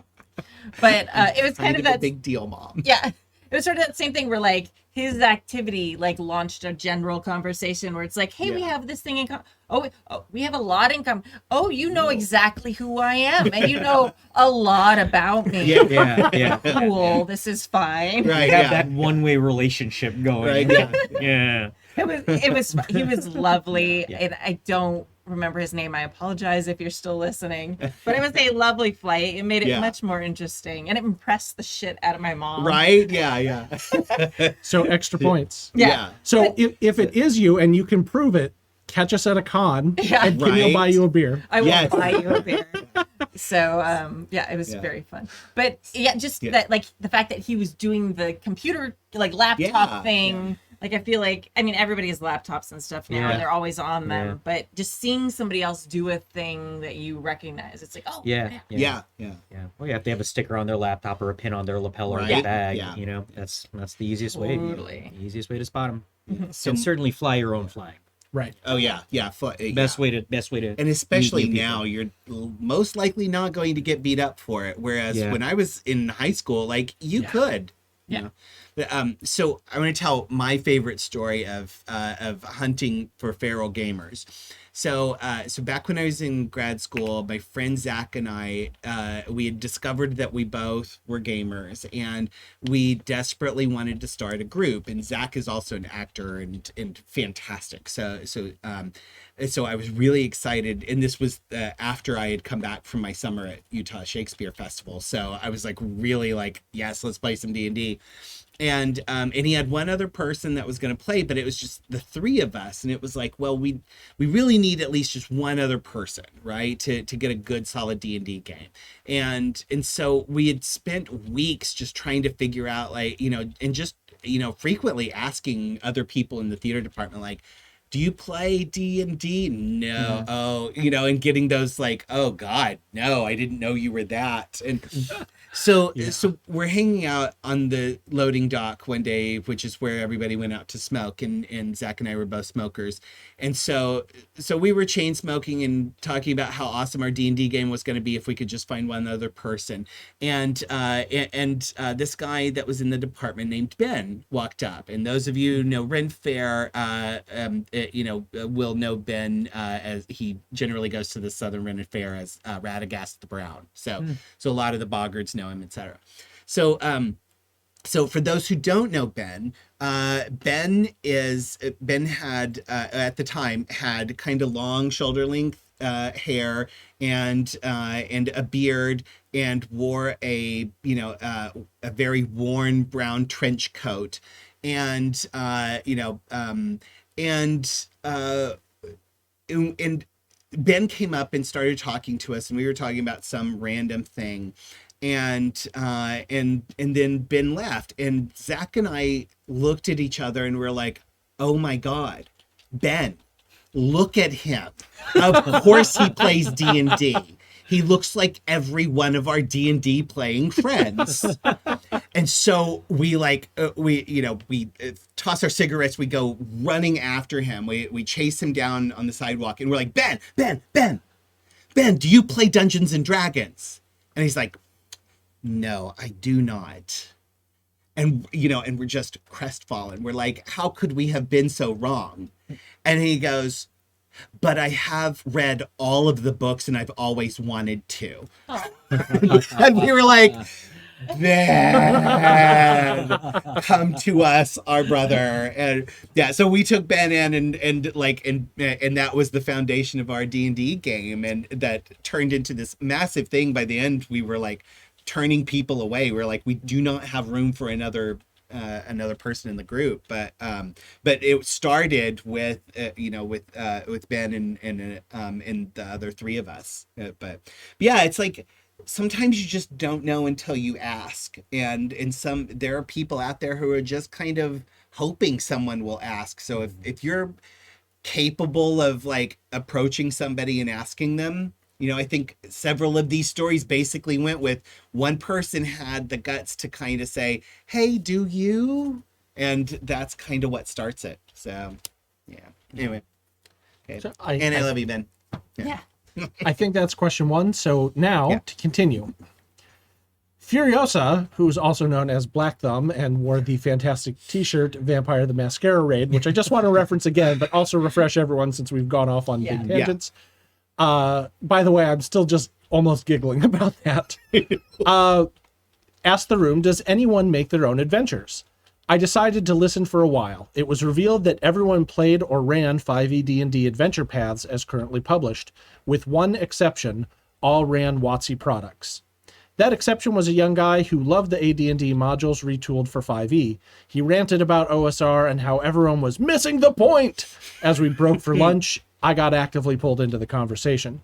But it was kind of a that big deal, Mom. yeah. It was sort of that same thing where like his activity like launched a general conversation where it's like, hey, we have this thing in common. Oh, we have a lot in common. Oh, you know exactly who I am, and you know a lot about me. Yeah. Cool. This is fine. Right. You have Yeah. that one-way relationship going. Right. Yeah. Yeah. He was lovely, and I don't remember his name. I apologize if you're still listening, but it was a lovely flight. It made it much more interesting, and it impressed the shit out of my mom. Right. Yeah. Yeah. So extra points. Yeah. So if it is you and you can prove it, catch us at a con and Kimmy will buy you a beer. I will Yes. buy you a beer. So it was very fun. But that like the fact that he was doing the computer like laptop thing. Like I feel like everybody has laptops and stuff now and they're always on them. But just seeing somebody else do a thing that you recognize, it's like, oh Yeah. Yeah. Well, you have to have a sticker on their laptop or a pin on their lapel or their bag. Yeah. That's the easiest way. Totally. The easiest way to spot them. So And certainly fly your own flag. Right. Oh yeah. Yeah. Best way to. And especially meet new now, you're most likely not going to get beat up for it. Whereas when I was in high school, like you could. Yeah. You know? But, so I want to tell my favorite story of hunting for feral gamers. So back when I was in grad school, my friend Zach and I, we had discovered that we both were gamers, and we desperately wanted to start a group. And Zach is also an actor and fantastic. So I was really excited, and this was after I had come back from my summer at Utah Shakespeare Festival. So I was like really like, yes, let's play some D&D. And he had one other person that was going to play, but it was just the three of us, and it was like, well, we really need at least just one other person, right, to get a good solid D&D game. And so we had spent weeks just trying to figure out, like, and just frequently asking other people in the theater department, like, do you play D&D? No. Oh, and getting those like, oh God, no, I didn't know you were that. And so we're hanging out on the loading dock one day, which is where everybody went out to smoke, and Zach and I were both smokers. And so we were chain smoking and talking about how awesome our D&D game was going to be if we could just find one other person. And this guy that was in the department named Ben walked up. And those of you who know Ren Fair, will know Ben as he generally goes to the Southern Ren Fair as Radagast the Brown. So a lot of the boggards know him, etc. So for those who don't know Ben, Ben had at the time had kind of long shoulder length hair and a beard, and wore a very worn brown trench coat, and Ben came up and started talking to us, and we were talking about some random thing. And then Ben left, and Zach and I looked at each other and we're like, oh my God, Ben, look at him. Of course he plays D&D. He looks like every one of our D&D playing friends. And so we toss our cigarettes, we go running after him. We chase him down on the sidewalk, and we're like, Ben, do you play Dungeons and Dragons? And he's like, no, I do not. And we're just crestfallen. We're like, how could we have been so wrong? And he goes, but I have read all of the books and I've always wanted to. Oh. And we were like, Ben, come to us, our brother. And yeah, so we took Ben in and that was the foundation of our D&D game, and that turned into this massive thing. By the end, we were like turning people away. We're like, we do not have room for another person in the group, but it started with Ben and the other three of us. But yeah, it's like sometimes you just don't know until you ask, and there are people out there who are just kind of hoping someone will ask. So if you're capable of like approaching somebody and asking them, I think several of these stories basically went with one person had the guts to kind of say, hey, do you? And that's kind of what starts it. So, yeah. Anyway. Okay. So I love you, Ben. Yeah. I think that's question one. So now to continue. Furiosa, who's also known as Black Thumb and wore the fantastic t-shirt Vampire the Mascara Raid, which I just want to reference again, but also refresh everyone since we've gone off on big tangents. By the way, I'm still just almost giggling about that. Asked the room, does anyone make their own adventures? I decided to listen for a while. It was revealed that everyone played or ran 5e D&D adventure paths as currently published, with one exception, all ran WotC products. That exception was a young guy who loved the AD&D modules retooled for 5e. He ranted about OSR and how everyone was missing the point. As we broke for lunch, I got actively pulled into the conversation.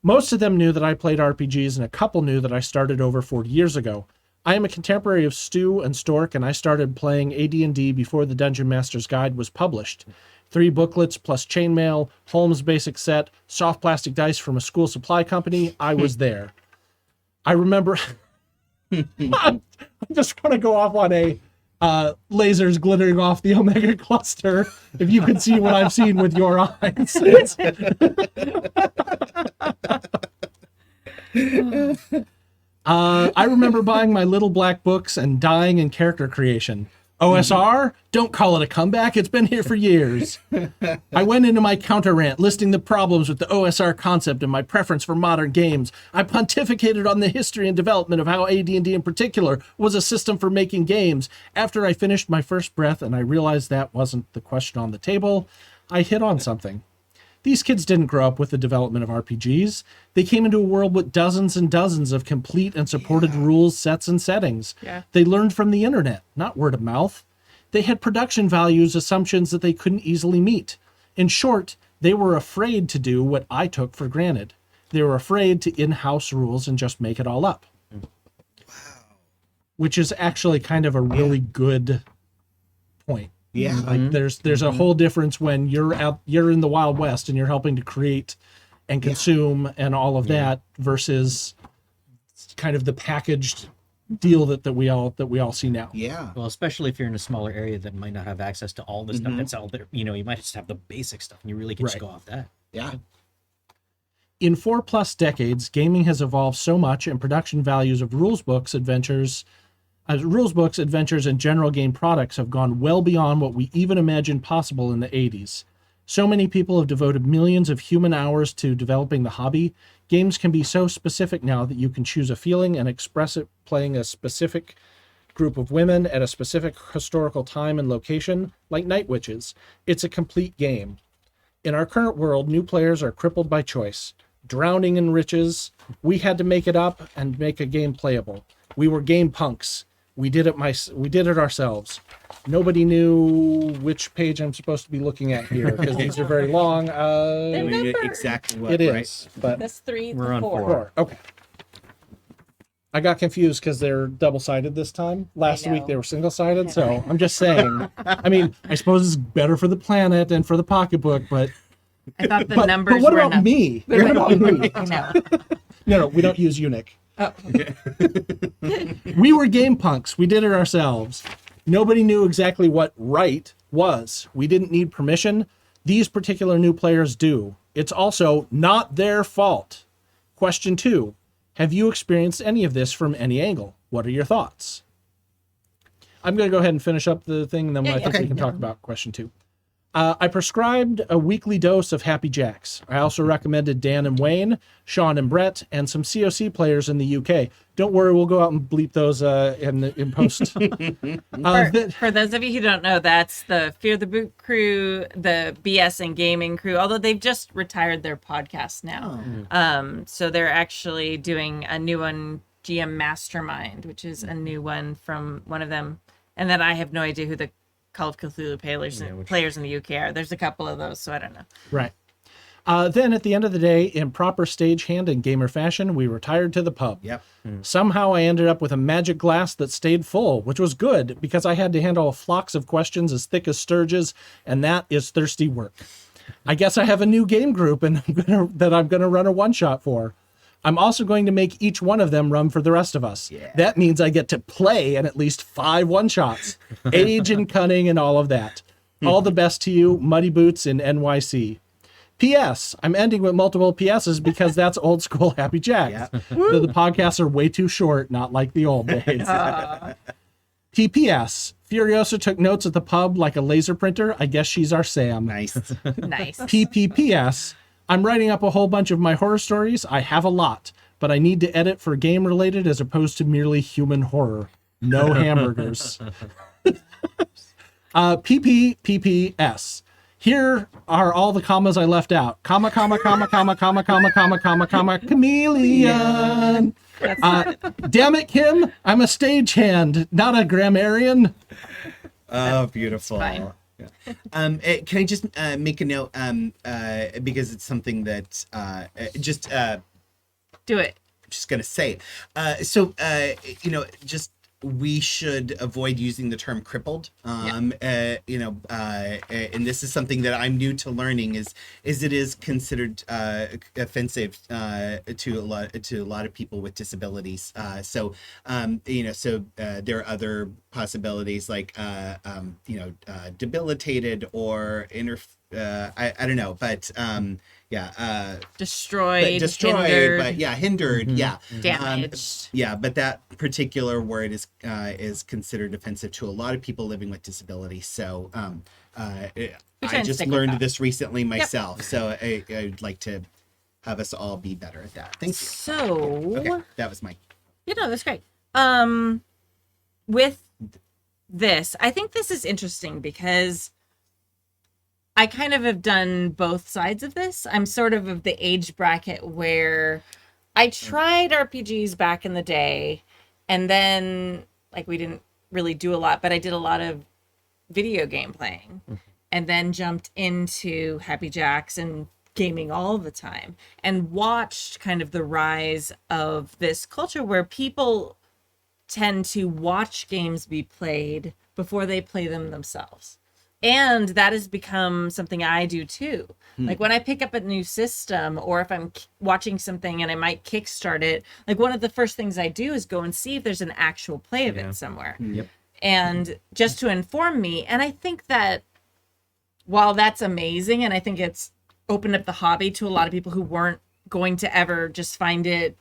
Most of them knew that I played RPGs, and a couple knew that I started over 40 years ago. I am a contemporary of Stu and Stork, and I started playing AD&D before the Dungeon Master's Guide was published. 3 booklets plus chainmail, Holmes basic set, soft plastic dice from a school supply company. I was there. I remember... I'm just going to go off on a lasers glittering off the Omega Cluster, if you can see what I've seen with your eyes. I remember buying my little black books and dying in character creation. OSR? Don't call it a comeback. It's been here for years. I went into my counter rant listing the problems with the OSR concept and my preference for modern games. I pontificated on the history and development of how AD&D in particular was a system for making games. After I finished my first breath and I realized that wasn't the question on the table, I hit on something. These kids didn't grow up with the development of RPGs. They came into a world with dozens and dozens of complete and supported rules, sets, and settings. Yeah. They learned from the internet, not word of mouth. They had production values, assumptions that they couldn't easily meet. In short, they were afraid to do what I took for granted. They were afraid to in-house rules and just make it all up. Wow. Which is actually kind of a really good point. Yeah. Like there's a whole difference when you're in the Wild West and you're helping to create and consume and all of that versus kind of the packaged deal that we all see now. Yeah. Well, especially if you're in a smaller area that might not have access to all the stuff that's out there. You know, you might just have the basic stuff, and you really can just go off that. Yeah. In 4+ decades, gaming has evolved so much, and production values of rules books, adventures, and general game products have gone well beyond what we even imagined possible in the 80s. So many people have devoted millions of human hours to developing the hobby. Games can be so specific now that you can choose a feeling and express it playing a specific group of women at a specific historical time and location, like Night Witches. It's a complete game. In our current world, new players are crippled by choice, drowning in riches. We had to make it up and make a game playable. We were game punks. We did it ourselves. Nobody knew which page I'm supposed to be looking at here because these are very long. Exactly what It is, but That's 3 to We're on 4. 4. Okay. I got confused because they're double-sided this time. Last I know. week they were single-sided, so I'm just saying. I mean, I suppose it's better for the planet and for the pocketbook, but I thought the numbers but what were about enough. me? What about me? I know. No, we don't use Unix. Oh, We were game punks. We did it ourselves. Nobody knew exactly what right was. We didn't need permission. These particular new players do. It's also not their fault. Question 2. Have you experienced any of this from any angle? What are your thoughts? I'm going to go ahead and finish up the thing, and then I think we can talk about question 2. I prescribed a weekly dose of Happy Jacks. I also recommended Dan and Wayne, Sean and Brett, and some COC players in the UK. Don't worry, we'll go out and bleep those in post. for those of you who don't know, that's the Fear the Boot crew, the BS and Gaming crew, although they've just retired their podcast now. So they're actually doing a new one, GM Mastermind, which is a new one from one of them. And then I have no idea who the Call of Cthulhu players in the UK are. There's a couple of those, so I don't know. Right. Then at the end of the day, in proper stagehand and gamer fashion, we retired to the pub. Yep. Somehow I ended up with a magic glass that stayed full, which was good because I had to handle flocks of questions as thick as sturges, and that is thirsty work. I guess I have a new game group and I'm gonna run a one-shot for. I'm also going to make each one of them run for the rest of us. Yeah. That means I get to play in at least 5 one-shots, age and cunning and all of that. All the best to you, Muddy Boots in NYC. P.S. I'm ending with multiple P.S.s because that's old school Happy Jacks. The podcasts are way too short, not like the old days. T.P.S. Furiosa took notes at the pub like a laser printer. I guess she's our Sam. Nice. Nice. P.P.P.S. I'm writing up a whole bunch of my horror stories. I have a lot, but I need to edit for game related as opposed to merely human horror. No hamburgers. P.P.P.P.S. Here are all the commas I left out. Comma, comma, comma, comma, comma, comma, comma, comma, comma, chameleon. Damn it, Kim. I'm a stagehand, not a grammarian. Oh, beautiful. fine. Yeah. Can I just make a note? Because it's something that Do it. just gonna say. Just we should avoid using the term crippled. And this is something that I'm new to learning is it is considered offensive to a lot of people with disabilities. So there are other possibilities like debilitated or I don't know, but Destroyed, hindered. hindered, Hindered, yeah. damaged. But that particular word is considered offensive to a lot of people living with disabilities. So I try and just stick with learned that. this recently myself. So I'd like to have us all be better at that. Thank you. So, Okay, that was my. that's great. With this, I think this is interesting because I kind of have done both sides of this. I'm sort of the age bracket where I tried RPGs back in the day, and then we didn't really do a lot, but I did a lot of video game playing, and then jumped into Happy Jacks and gaming all the time, and watched kind of the rise of this culture where people tend to watch games be played before they play them themselves. And that has become something I do too. Like when I pick up a new system, or if I'm watching something and I might kickstart it, like one of the first things I do is go and see if there's an actual play of it somewhere. Yep. And just to inform me. And I think that while that's amazing, and I think it's opened up the hobby to a lot of people who weren't going to ever just find it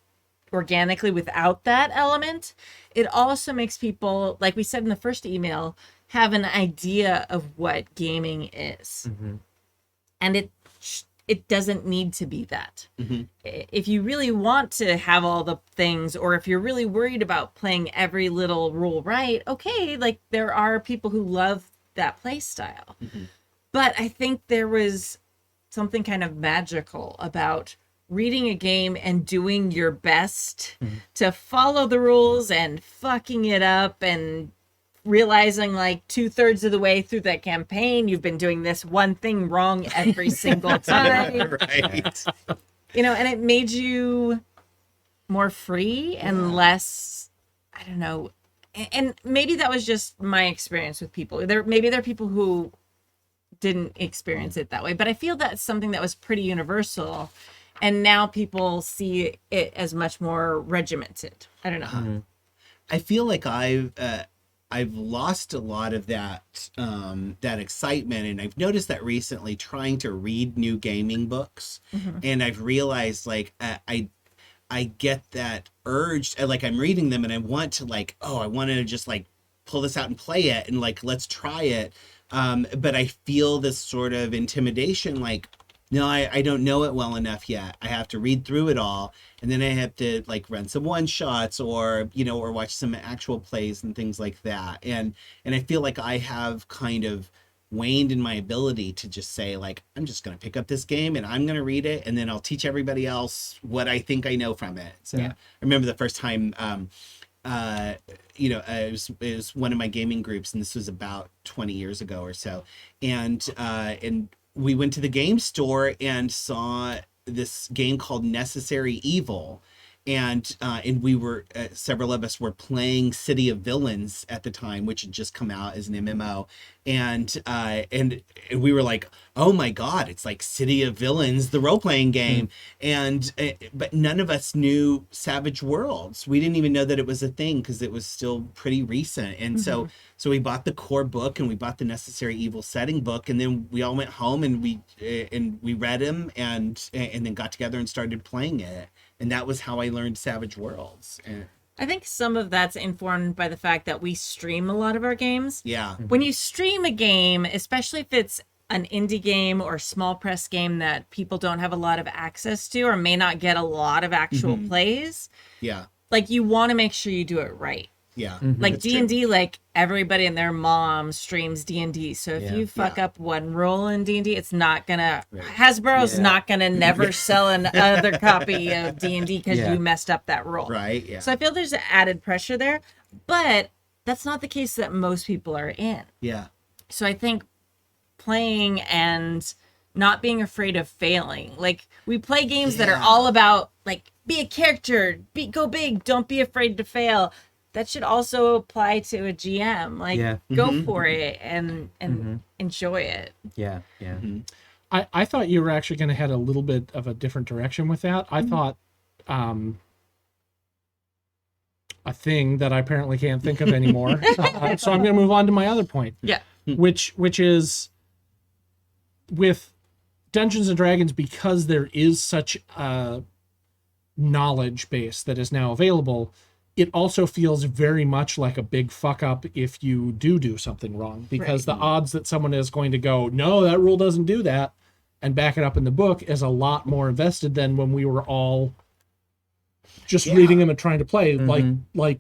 organically without that element, it also makes people, like we said in the first email, have an idea of what gaming is. And it doesn't need to be that. If you really want to have all the things, or if you're really worried about playing every little rule right, okay, like there are people who love that play style. But I think there was something kind of magical about reading a game and doing your best to follow the rules and fucking it up, and realizing like 2/3 of the way through that campaign, you've been doing this one thing wrong every single time. Right. And it made you more free and less, I don't know. And maybe that was just my experience with people. Maybe there are people who didn't experience it that way, but I feel that's something that was pretty universal. And now people see it as much more regimented. I don't know. I feel like I've lost a lot of that that excitement, and I've noticed that recently trying to read new gaming books, and I've realized like I get that urge, like I'm reading them and I want to like, oh, I want to just like pull this out and play it and like let's try it, but I feel this sort of intimidation, like, no, I don't know it well enough yet. I have to read through it all, and then I have to like run some one shots, or or watch some actual plays and things like that. And I feel like I have kind of waned in my ability to just say like, I'm just going to pick up this game and I'm going to read it, and then I'll teach everybody else what I think I know from it. So I remember the first time it was one of my gaming groups, and this was about 20 years ago or so, and we went to the game store and saw this game called Necessary Evil, and we were several of us were playing City of Villains at the time, which had just come out as an MMO, and we were like, oh my god, it's like City of Villains, the role-playing game. But none of us knew Savage Worlds. We didn't even know that it was a thing because it was still pretty recent. And so we bought the core book, and we bought the Necessary Evil setting book, and then we all went home and we read them, and then got together and started playing it. And that was how I learned Savage Worlds. I think some of that's informed by the fact that we stream a lot of our games. Yeah. When you stream a game, especially if it's an indie game or small press game that people don't have a lot of access to, or may not get a lot of actual plays, Yeah. like you want to make sure you do it right. Yeah. Like That's true. D&D, like everybody and their mom streams D&D. So if you fuck up one rule in D&D, it's not gonna, Hasbro's not gonna never sell another copy of D&D because you messed up that rule. Right. Yeah. So I feel there's added pressure there, but that's not the case that most people are in. Yeah. So I think playing and not being afraid of failing. Like we play games that are all about like be a character, go big, don't be afraid to fail. That should also apply to a GM. Like go for it and enjoy it. Yeah. Yeah. I thought you were actually going to head a little bit of a different direction with that. I thought a thing that I apparently can't think of anymore. So I'm going to move on to my other point. Yeah. Which is with Dungeons and Dragons, because there is such a knowledge base that is now available, it also feels very much like a big fuck up if you do something wrong, because the odds that someone is going to go, no, that rule doesn't do that, and back it up in the book is a lot more invested than when we were all just reading them and trying to play. Like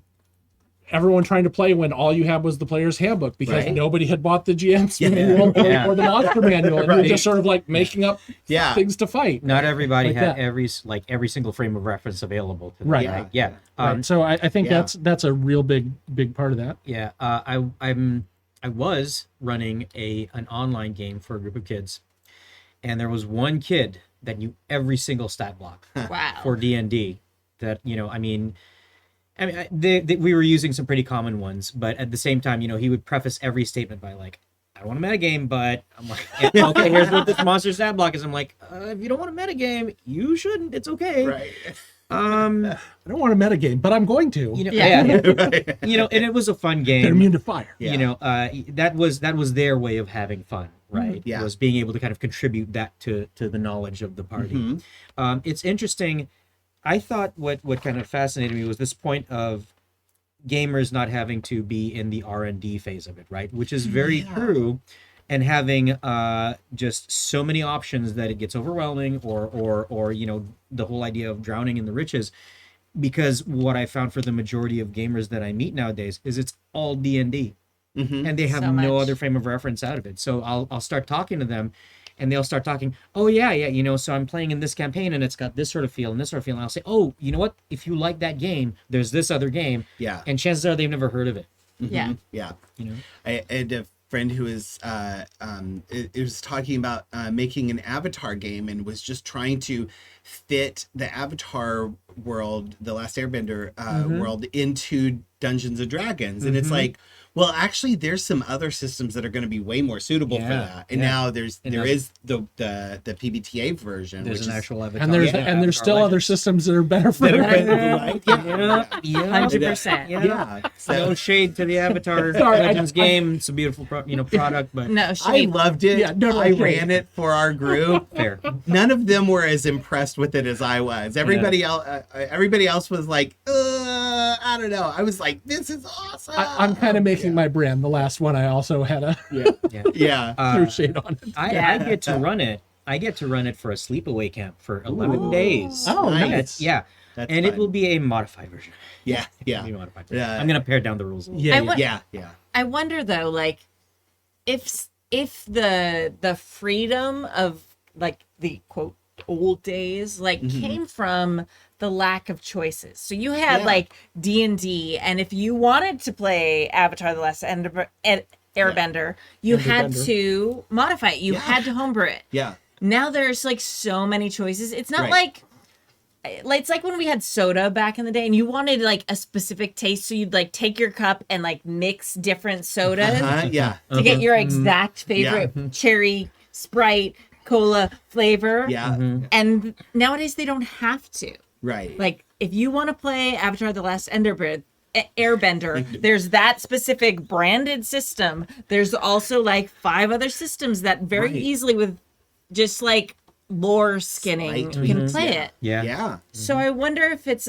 everyone trying to play when all you had was the player's handbook, because nobody had bought the GM's manual or the monster manual, and you're just sort of like making up things to fight. Not everybody Like had that. every single frame of reference available to them. Right. Right. Yeah. Right. So I think that's a real big part of that. Yeah. I was running an online game for a group of kids, and there was one kid that knew every single stat block Wow. for D&D. That we were using some pretty common ones, but at the same time, he would preface every statement by like, I don't want a metagame, but I'm like, okay, here's what this monster stat block is. I'm like, if you don't want a metagame, you shouldn't. It's okay. Right. I don't want a metagame, but I'm going to. You know, Yeah. yeah. Right. You know, and it was a fun They're game. immune to fire. Yeah. You know, that was their way of having fun, right? Yeah. Was being able to kind of contribute that to the knowledge of the party. Mhm. It's interesting. I thought what kind of fascinated me was this point of gamers not having to be in the R&D phase of it, right? Which is very true, and having just so many options that it gets overwhelming, or you know, the whole idea of drowning in the riches. Because what I found for the majority of gamers that I meet nowadays is it's all D&D, and they have So no much. other frame of reference out of it. So I'll start talking to them, and they'll start talking, oh yeah, you know, so I'm playing in this campaign and it's got this sort of feel and this sort of feel, and I'll say, oh, you know what, if you like that game, there's this other game, Yeah. and chances are they've never heard of it, Yeah. Yeah. you know. I had a friend who was it was talking about making an Avatar game, and was just trying to fit the Avatar world, the Last Airbender world, into Dungeons and Dragons. And it's like, well, actually, there's some other systems that are going to be way more suitable for Yeah, that. And yeah. now And there that's- is the PBTA version, There's which an is actual Avatar. And there's Avatar still other Legends. systems that are better for better it. right? Yeah, yeah. 100%. Yeah. No So shade to the Avatar Sorry, Legends game. It's a beautiful, product, but No, I shade. loved it. Yeah, no, I great. ran it for our group. fair. None of them were as impressed with it as I was. Everybody else was like, I don't know. I was like, this is awesome. I'm kind of making my brand. The last one, I also had a Yeah. Yeah. Yeah. threw shade on it. I get to run it. I get to run it for a sleepaway camp for 11 Ooh. days. Oh, Nice. nice. Yeah. That's and it fun. will be a modified version. Yeah. It'll be Yeah. a modified Yeah. version. I'm going to pare down the rules a little. Yeah, I yeah. wa- Yeah. Yeah. I wonder though, like, if the freedom of like the quote old days like came from the lack of choices. So you had Yeah. like D&D, and if you wanted to play Avatar: The Last Airbender, you had Airbender. to modify it. You Yeah. had to homebrew it. Yeah. Now there's like so many choices. It's not Right. it's like when we had soda back in the day and you wanted like a specific taste, so you'd like take your cup and like mix different sodas Yeah. to get your exact favorite cherry, Sprite, cola flavor. Yeah. And nowadays they don't have to. Right. Like if you want to play Avatar: The Last Airbender, there's that specific branded system. There's also like 5 other systems that very Right. easily with just like lore skinning Slight can tweaks, play yeah. it. Yeah. Yeah. So I wonder if it's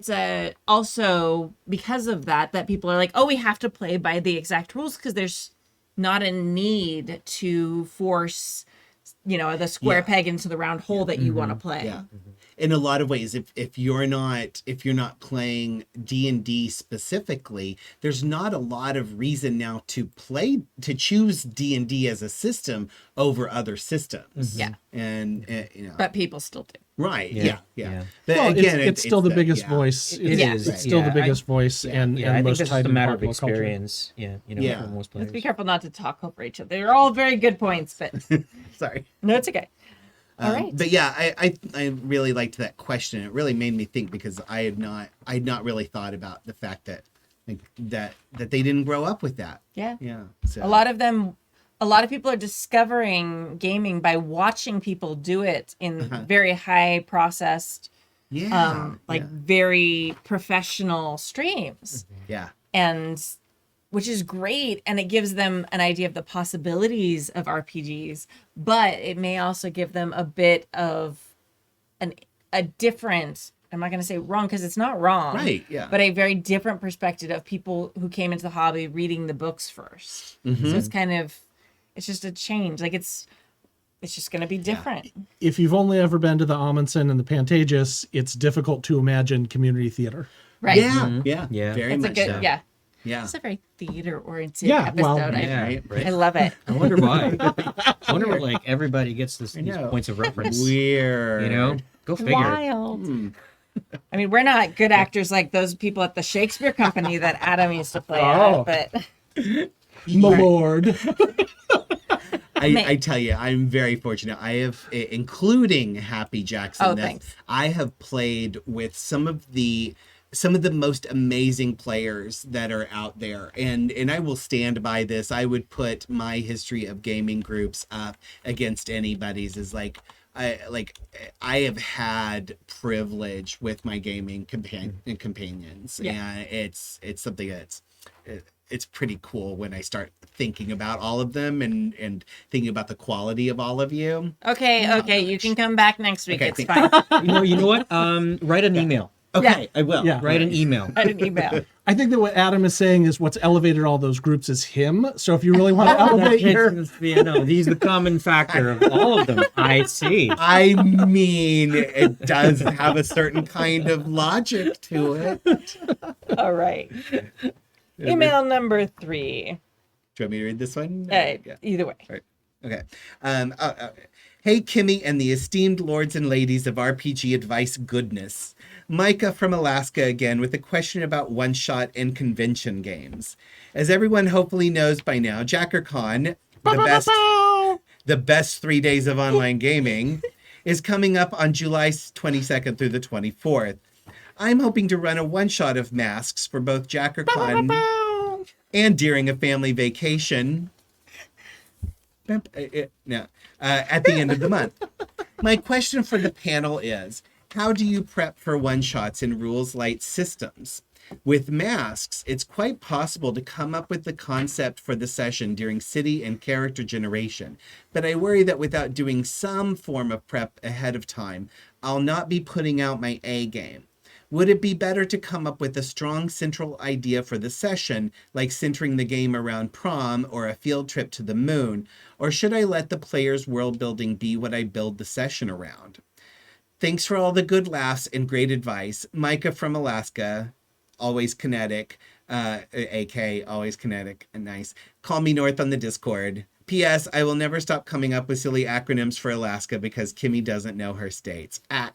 a also because of that people are like, oh, we have to play by the exact rules, because there's not a need to force, you know, the square Yeah. peg into the round hole that you want to play. Yeah. In a lot of ways, if you're not playing D&D specifically, there's not a lot of reason now to choose D&D as a system over other systems. Yeah. And you know, But people still do. right. Yeah. Yeah. Yeah. But Well, again, it's still the biggest yeah. voice. It It's, is, it's still yeah. the biggest voice, and Yeah, I think most that's tied just a in matter of popular culture. experience. Yeah, you know, Yeah. for most players. Let's be careful not to talk over each other. They're all very good points, but Sorry. no, it's okay. All right. But yeah, I really liked that question. It really made me think, because I had not really thought about the fact that that they didn't grow up with that. Yeah. Yeah. So. A lot of people are discovering gaming by watching people do it in very high processed, Yeah. very professional streams. Yeah. And which is great, and it gives them an idea of the possibilities of RPGs, but it may also give them a bit of a different, I'm not going to say wrong because it's not wrong, Right. Yeah. but a very different perspective of people who came into the hobby reading the books 1st. So it's kind of, it's just a change. Like it's just going to be different. If you've only ever been to the Amundsen and the Pantages, it's difficult to imagine community theater. Right. Yeah. Yeah. Yeah. Very It's a much good, so. yeah. Yeah. It's a very theater oriented Yeah, episode. well, Yeah, Right. right. I love it. I wonder why. I wonder what, like, everybody gets these know. points of reference. Weird. You know, go figure. Wild. I mean, we're not good actors like those people at the Shakespeare Company that Adam used to play Oh. at, but My lord. I tell you, I'm very fortunate. I have, including Happy Jackson. Oh, thanks. I have played with some of the some of the most amazing players that are out there, and I will stand by this. I would put my history of gaming groups up against anybody's. Is like I have had privilege with my gaming companions, and it's something that's it's pretty cool when I start thinking about all of them and thinking about the quality of all of you. Okay, you can come back next week. Okay, It's fine. You know what? Write an email. Okay, I will. Yeah. Write an email. I didn't email. I think that what Adam is saying is what's elevated all those groups is him. So if you really want to elevate your... He's the common factor of all of them. I see. I mean, it does have a certain kind of logic to it. All right. Email number 3. Do you want me to read this one? Either way. Right. Okay. Hey, Kimmy and the esteemed lords and ladies of RPG advice goodness. Micah from Alaska again with a question about one-shot and convention games. As everyone hopefully knows by now, JackerCon, the best 3 days of online gaming, is coming up on July 22nd through the 24th. I'm hoping to run a one-shot of masks for both JackerCon and during a family vacation. At the end of the month. My question for the panel is, how do you prep for one-shots in rules light systems? With masks, it's quite possible to come up with the concept for the session during city and character generation, but I worry that without doing some form of prep ahead of time, I'll not be putting out my A game. Would it be better to come up with a strong central idea for the session, like centering the game around prom or a field trip to the moon, or should I let the player's world building be what I build the session around? Thanks for all the good laughs and great advice. Micah from Alaska, always kinetic, AK, always kinetic and nice. Call me North on the Discord. P.S. I will never stop coming up with silly acronyms for Alaska because Kimmy doesn't know her states. AC.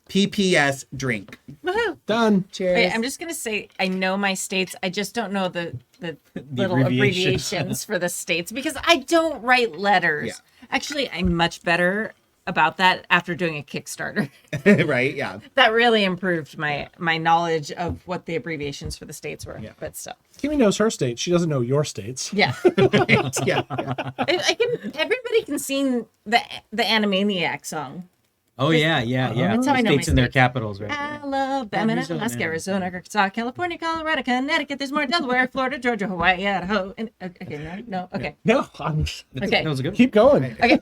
PPS drink. Woohoo! Done. Cheers. Wait, I'm just gonna say I know my states. I just don't know the little abbreviations for the states because I don't write letters. Yeah. Actually, I'm much better about that after doing a Kickstarter. Right? Yeah. That really improved my knowledge of what the abbreviations for the states were. Yeah. But still, Kimmy knows her state. She doesn't know your states. yeah. Right? Yeah. I can. Everybody can sing the Animaniac song. Oh, yeah. That's how I know my States in their states. capitals, right? Alabama, Arizona. Alaska, Arizona, Arkansas, California, Colorado, Connecticut. There's more. Delaware, Florida, Georgia, Hawaii, Idaho. And, okay, no, okay, No, okay. That was good. keep going. Okay,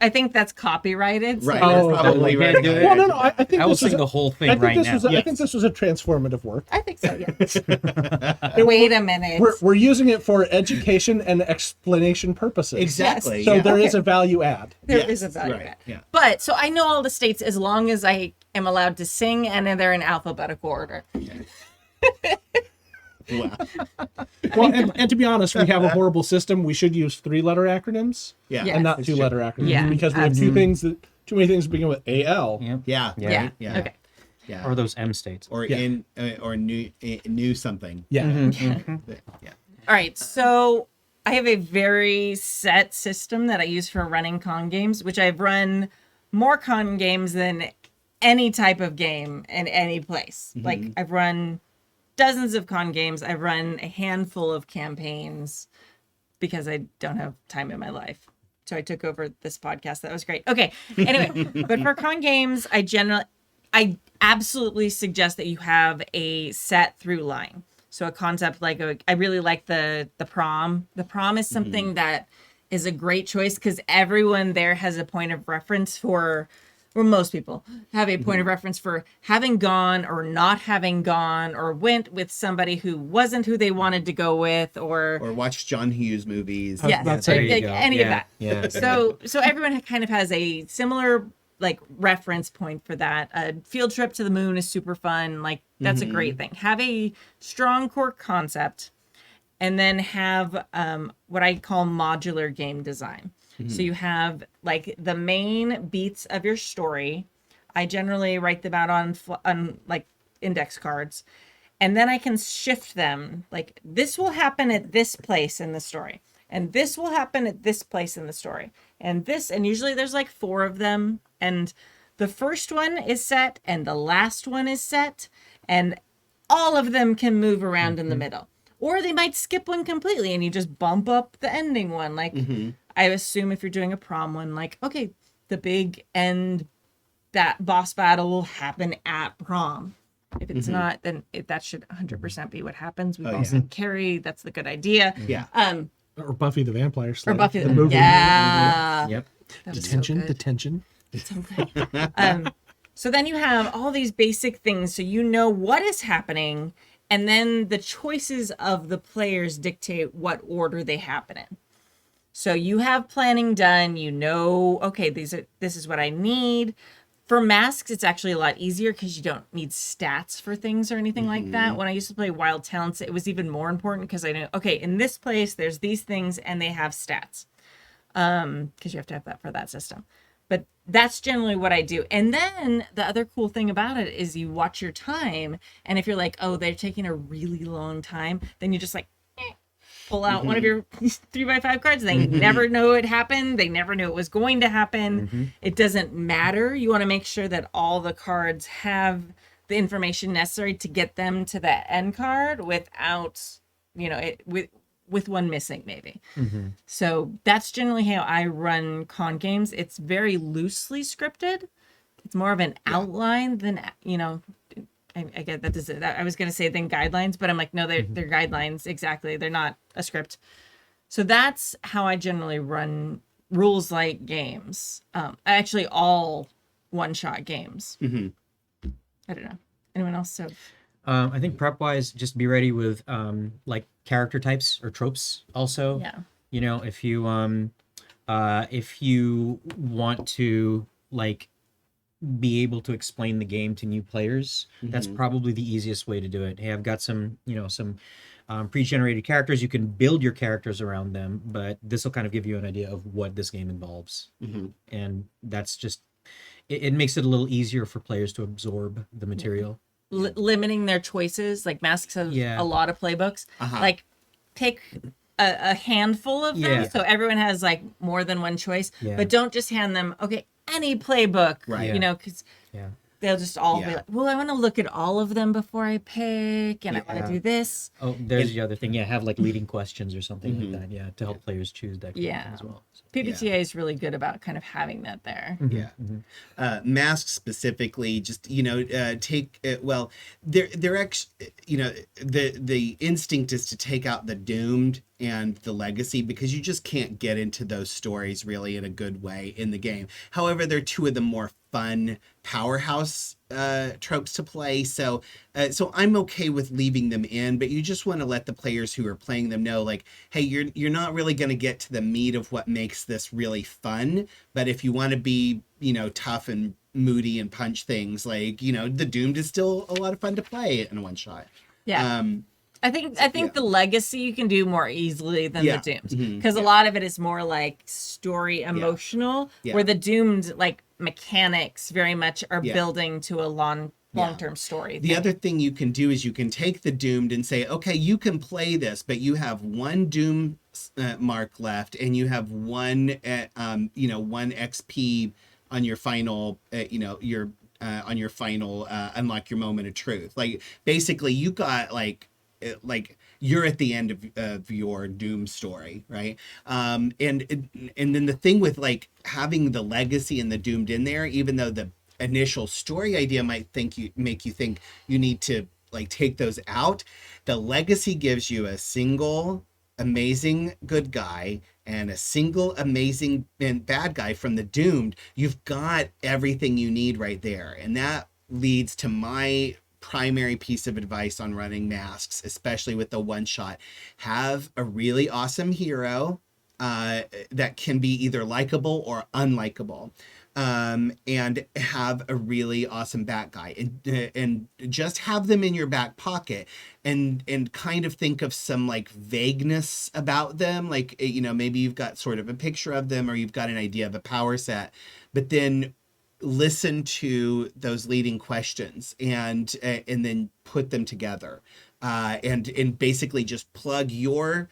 I think that's copyrited. So Right. Oh, That's probably okay. right. Do it. Well, no. I think I will this was sing the whole thing I think right this now. was. I think this was a transformative work. I think so. Yeah. Wait a minute. We're using it for education and explanation purposes. Exactly. So yeah. there is a value add. There Yes, is a value right, add. yeah. But so I know all the states as long as I am allowed to sing and they're in alphabetical order. Wow. Well, and to be honest, we have a horrible system. We should use 3-letter acronyms Yeah. Yeah. and not That's 2-letter acronyms Yeah, because we have too many things that begin with AL. Yep. Yeah. Yeah. Right? Yeah. Okay. Yeah. Or those M states. Or Yeah. or new something. Yeah. Yeah. All right. So I have a very set system that I use for running con games, which I've run more con games than any type of game in any place. Like I've run dozens of con games. I've run a handful of campaigns because I don't have time in my life. So I took over this podcast. That was great. Okay. Anyway, but for con games, I absolutely suggest that you have a set through line. So a concept like I really like the prom. The prom is something that is a great choice because everyone there has a point of reference for, or most people have a point of reference for having gone or not having gone or went with somebody who wasn't who they wanted to go with or watch John Hughes movies. yes, that's like, it. There you like go. any of that. Yeah. So everyone kind of has a similar like reference point for that. A field trip to the moon is super fun. Like that's a great thing. Have a strong core concept and then have what I call modular game design. So you have like the main beats of your story. I generally write them out on like index cards. And then I can shift them. Like this will happen at this place in the story. And this will happen at this place in the story. And usually there's like 4 of them. And the first one is set and the last one is set. and all of them can move around in the middle. Or they might skip one completely and you just bump up the ending one. Like, I assume if you're doing a prom one, like, okay, the big end that boss battle will happen at prom. If it's not, then that should 100% be what happens. We've all seen Carrie. That's the good idea. Yeah. Or Buffy the Vampire Slayer. Or Buffy the movie. Yeah. Yep. That was so Detention, good. detention. So good. So then you have all these basic things, so you know what is happening, and then the choices of the players dictate what order they happen in. So you have planning done. You know, okay, this is what I need. For masks, it's actually a lot easier because you don't need stats for things or anything like that. When I used to play Wild Talents, it was even more important because I knew, okay, in this place, there's these things and they have stats. Because you have to have that for that system. But that's generally what I do. And then the other cool thing about it is you watch your time. And if you're like, oh, they're taking a really long time, then you just like pull out one of your 3x5 cards. They never know it happened. They never knew it was going to happen. It doesn't matter. You want to make sure that all the cards have the information necessary to get them to the end card without, with one missing maybe. So that's generally how I run con games. It's very loosely scripted. It's more of an outline than, I get that. I was going to say than guidelines, but I'm like, no, they're guidelines. Exactly. They're not a script. So that's how I generally run rules like games. Actually all one-shot games. I don't know. Anyone else? So I think prep wise, just be ready with like character types or tropes also. yeah. If you want to like be able to explain the game to new players, that's probably the easiest way to do it. Hey, I've got some pre-generated characters. You can build your characters around them, but this will kind of give you an idea of what this game involves. And that's just, it makes it a little easier for players to absorb the material. Limiting their choices, like masks have Yeah. a lot of playbooks. Like pick a handful of them, Yeah. so everyone has like more than one choice. Yeah. But don't just hand them any playbook, Right. Because Yeah. they'll just all be Yeah. like, well, I want to look at all of them before I pick, and I want Yeah. to do this. Oh, there's the other thing. Yeah, have like leading questions or something like that. Yeah, to help players choose that kind of Yeah. thing as well. So, PBTA is really good about kind of having that there. Yeah. Masks specifically, just take well, they're actually the instinct is to take out the doomed and the legacy because you just can't get into those stories really in a good way in the game. However, they're two of the more fun powerhouse tropes to play, so I'm okay with leaving them in, but you just want to let the players who are playing them know, like, hey, you're not really going to get to the meat of what makes this really fun, but if you want to be tough and moody and punch things, like the doomed is still a lot of fun to play in a one shot. Yeah. I think the legacy you can do more easily than Yeah. the doomed because a lot of it is more like story emotional, Yeah. where the doomed like mechanics very much are Yeah. building to a long-term story. The other thing you can do is you can take the doomed and say, okay, you can play this, but you have one doom mark left, and you have one XP on your final, on your final unlock your moment of truth. Like basically, you got like you're at the end of your doom story, right? And then the thing with like having the legacy and the doomed in there, even though the initial story idea might make you think you need to like take those out, the legacy gives you a single amazing good guy and a single amazing bad guy from the doomed. You've got everything you need right there, and that leads to my primary piece of advice on running masks, especially with the one shot. Have a really awesome hero that can be either likable or unlikable, and have a really awesome bad guy, and just have them in your back pocket, and kind of think of some like vagueness about them, like maybe you've got sort of a picture of them or you've got an idea of a power set, but then listen to those leading questions and then put them together, and basically just plug your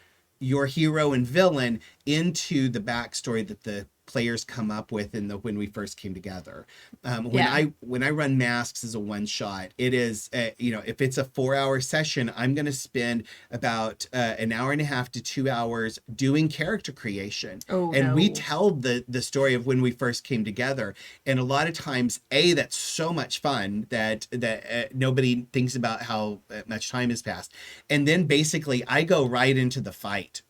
hero and villain into the backstory that the players come up with when we first came together. Yeah. When I run Masks as a one shot, it is if it's a 4-hour session, I'm going to spend about an hour and a half to 2 hours doing character creation. Oh, and we no. tell the story of when we first came together, and a lot of times that's so much fun that nobody thinks about how much time has passed. And then basically I go right into the fight.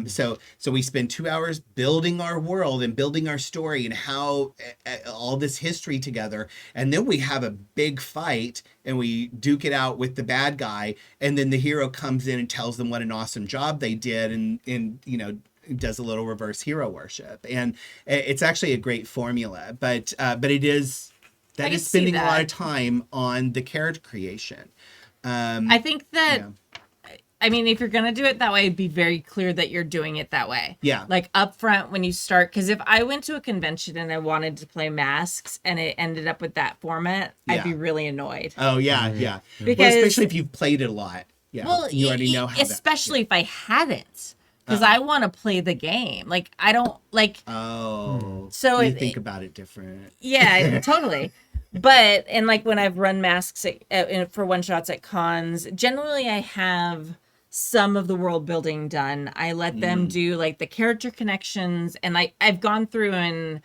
So we spend 2 hours building our world and building our story and how all this history together, and then we have a big fight and we duke it out with the bad guy, and then the hero comes in and tells them what an awesome job they did, and does a little reverse hero worship, and it's actually a great formula. But it is I that can is see spending a lot that. of time on the character creation. I think that, Yeah. I mean, if you're going to do it that way, be very clear that you're doing it that way. Yeah. Like up front when you start, because if I went to a convention and I wanted to play Masks and it ended up with that format, I'd be Yeah. really annoyed. Oh yeah, yeah. Because- Well, especially if you've played it a lot. Yeah, Well, you already know how. especially if I hadn't, because I want to play the game. Like, I don't, like, Oh, So you it- think about it different. yeah, totally. But, and like when I've run Masks for one shots at cons, generally I have some of the world building done. I let them do like the character connections, and I've gone through and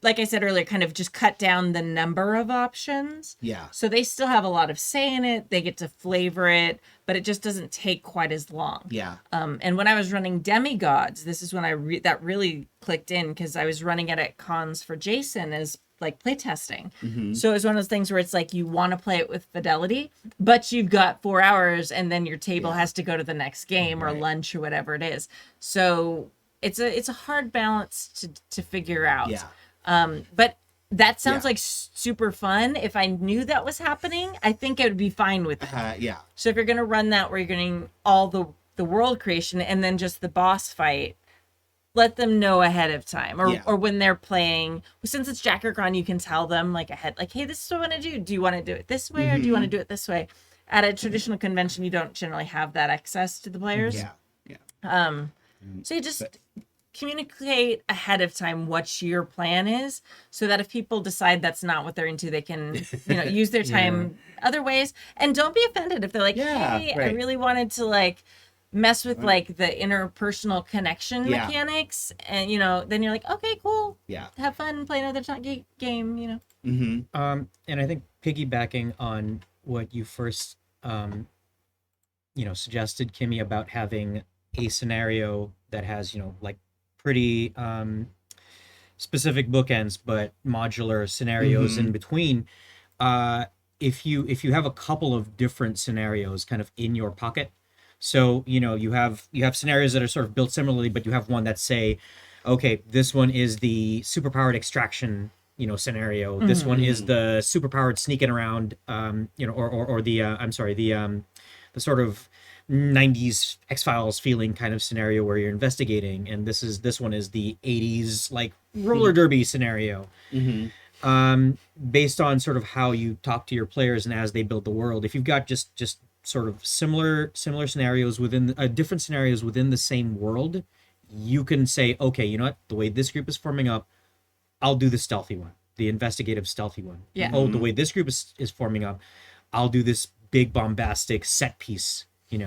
like I said earlier, kind of just cut down the number of options. Yeah. So they still have a lot of say in it. They get to flavor it, but it just doesn't take quite as long. Yeah. And when I was running Demigods, this is when that really clicked in, because I was running it at cons for Jason as like playtesting. So it was one of those things where it's like you want to play it with fidelity, but you've got 4 hours and then your table has to go to the next game or Right. lunch or whatever it is. So it's a hard balance to figure out. Yeah. But that sounds Yeah. like super fun. If I knew that was happening, I think I would be fine with it. Yeah. So if you're going to run that where you're getting all the world creation and then just the boss fight, let them know ahead of time, or Yeah. or when they're playing. Since it's JackerCon, you can tell them like ahead, like, hey, this is what I want to do. Do you want to do it this way or do you want to do it this way? At a traditional convention, you don't generally have that access to the players. Yeah. Yeah. So you just communicate ahead of time what your plan is, so that if people decide that's not what they're into, they can use their time other ways. And don't be offended if they're like, Yeah, hey, I right. really wanted to like mess with like the interpersonal connection Yeah. mechanics, and then you're like, okay, cool, Yeah. have fun, play another game. Mm-hmm. And I think piggybacking on what you first, suggested, Kimmy, about having a scenario that has, like pretty specific bookends, but modular scenarios in between. If you have a couple of different scenarios kind of in your pocket, so you have scenarios that are sort of built similarly, but you have one that's, say, okay, this one is the superpowered extraction scenario. This one is the superpowered sneaking around, or the sort of 90s X-Files feeling kind of scenario where you're investigating, and this one is the 80s like roller derby scenario. Based on sort of how you talk to your players and as they build the world. If you've got just sort of similar scenarios within different scenarios within the same world, you can say, okay, you know what, the way this group is forming up, I'll do the stealthy one, the investigative stealthy one. Yeah. Oh, the way this group is forming up, I'll do this big bombastic set piece,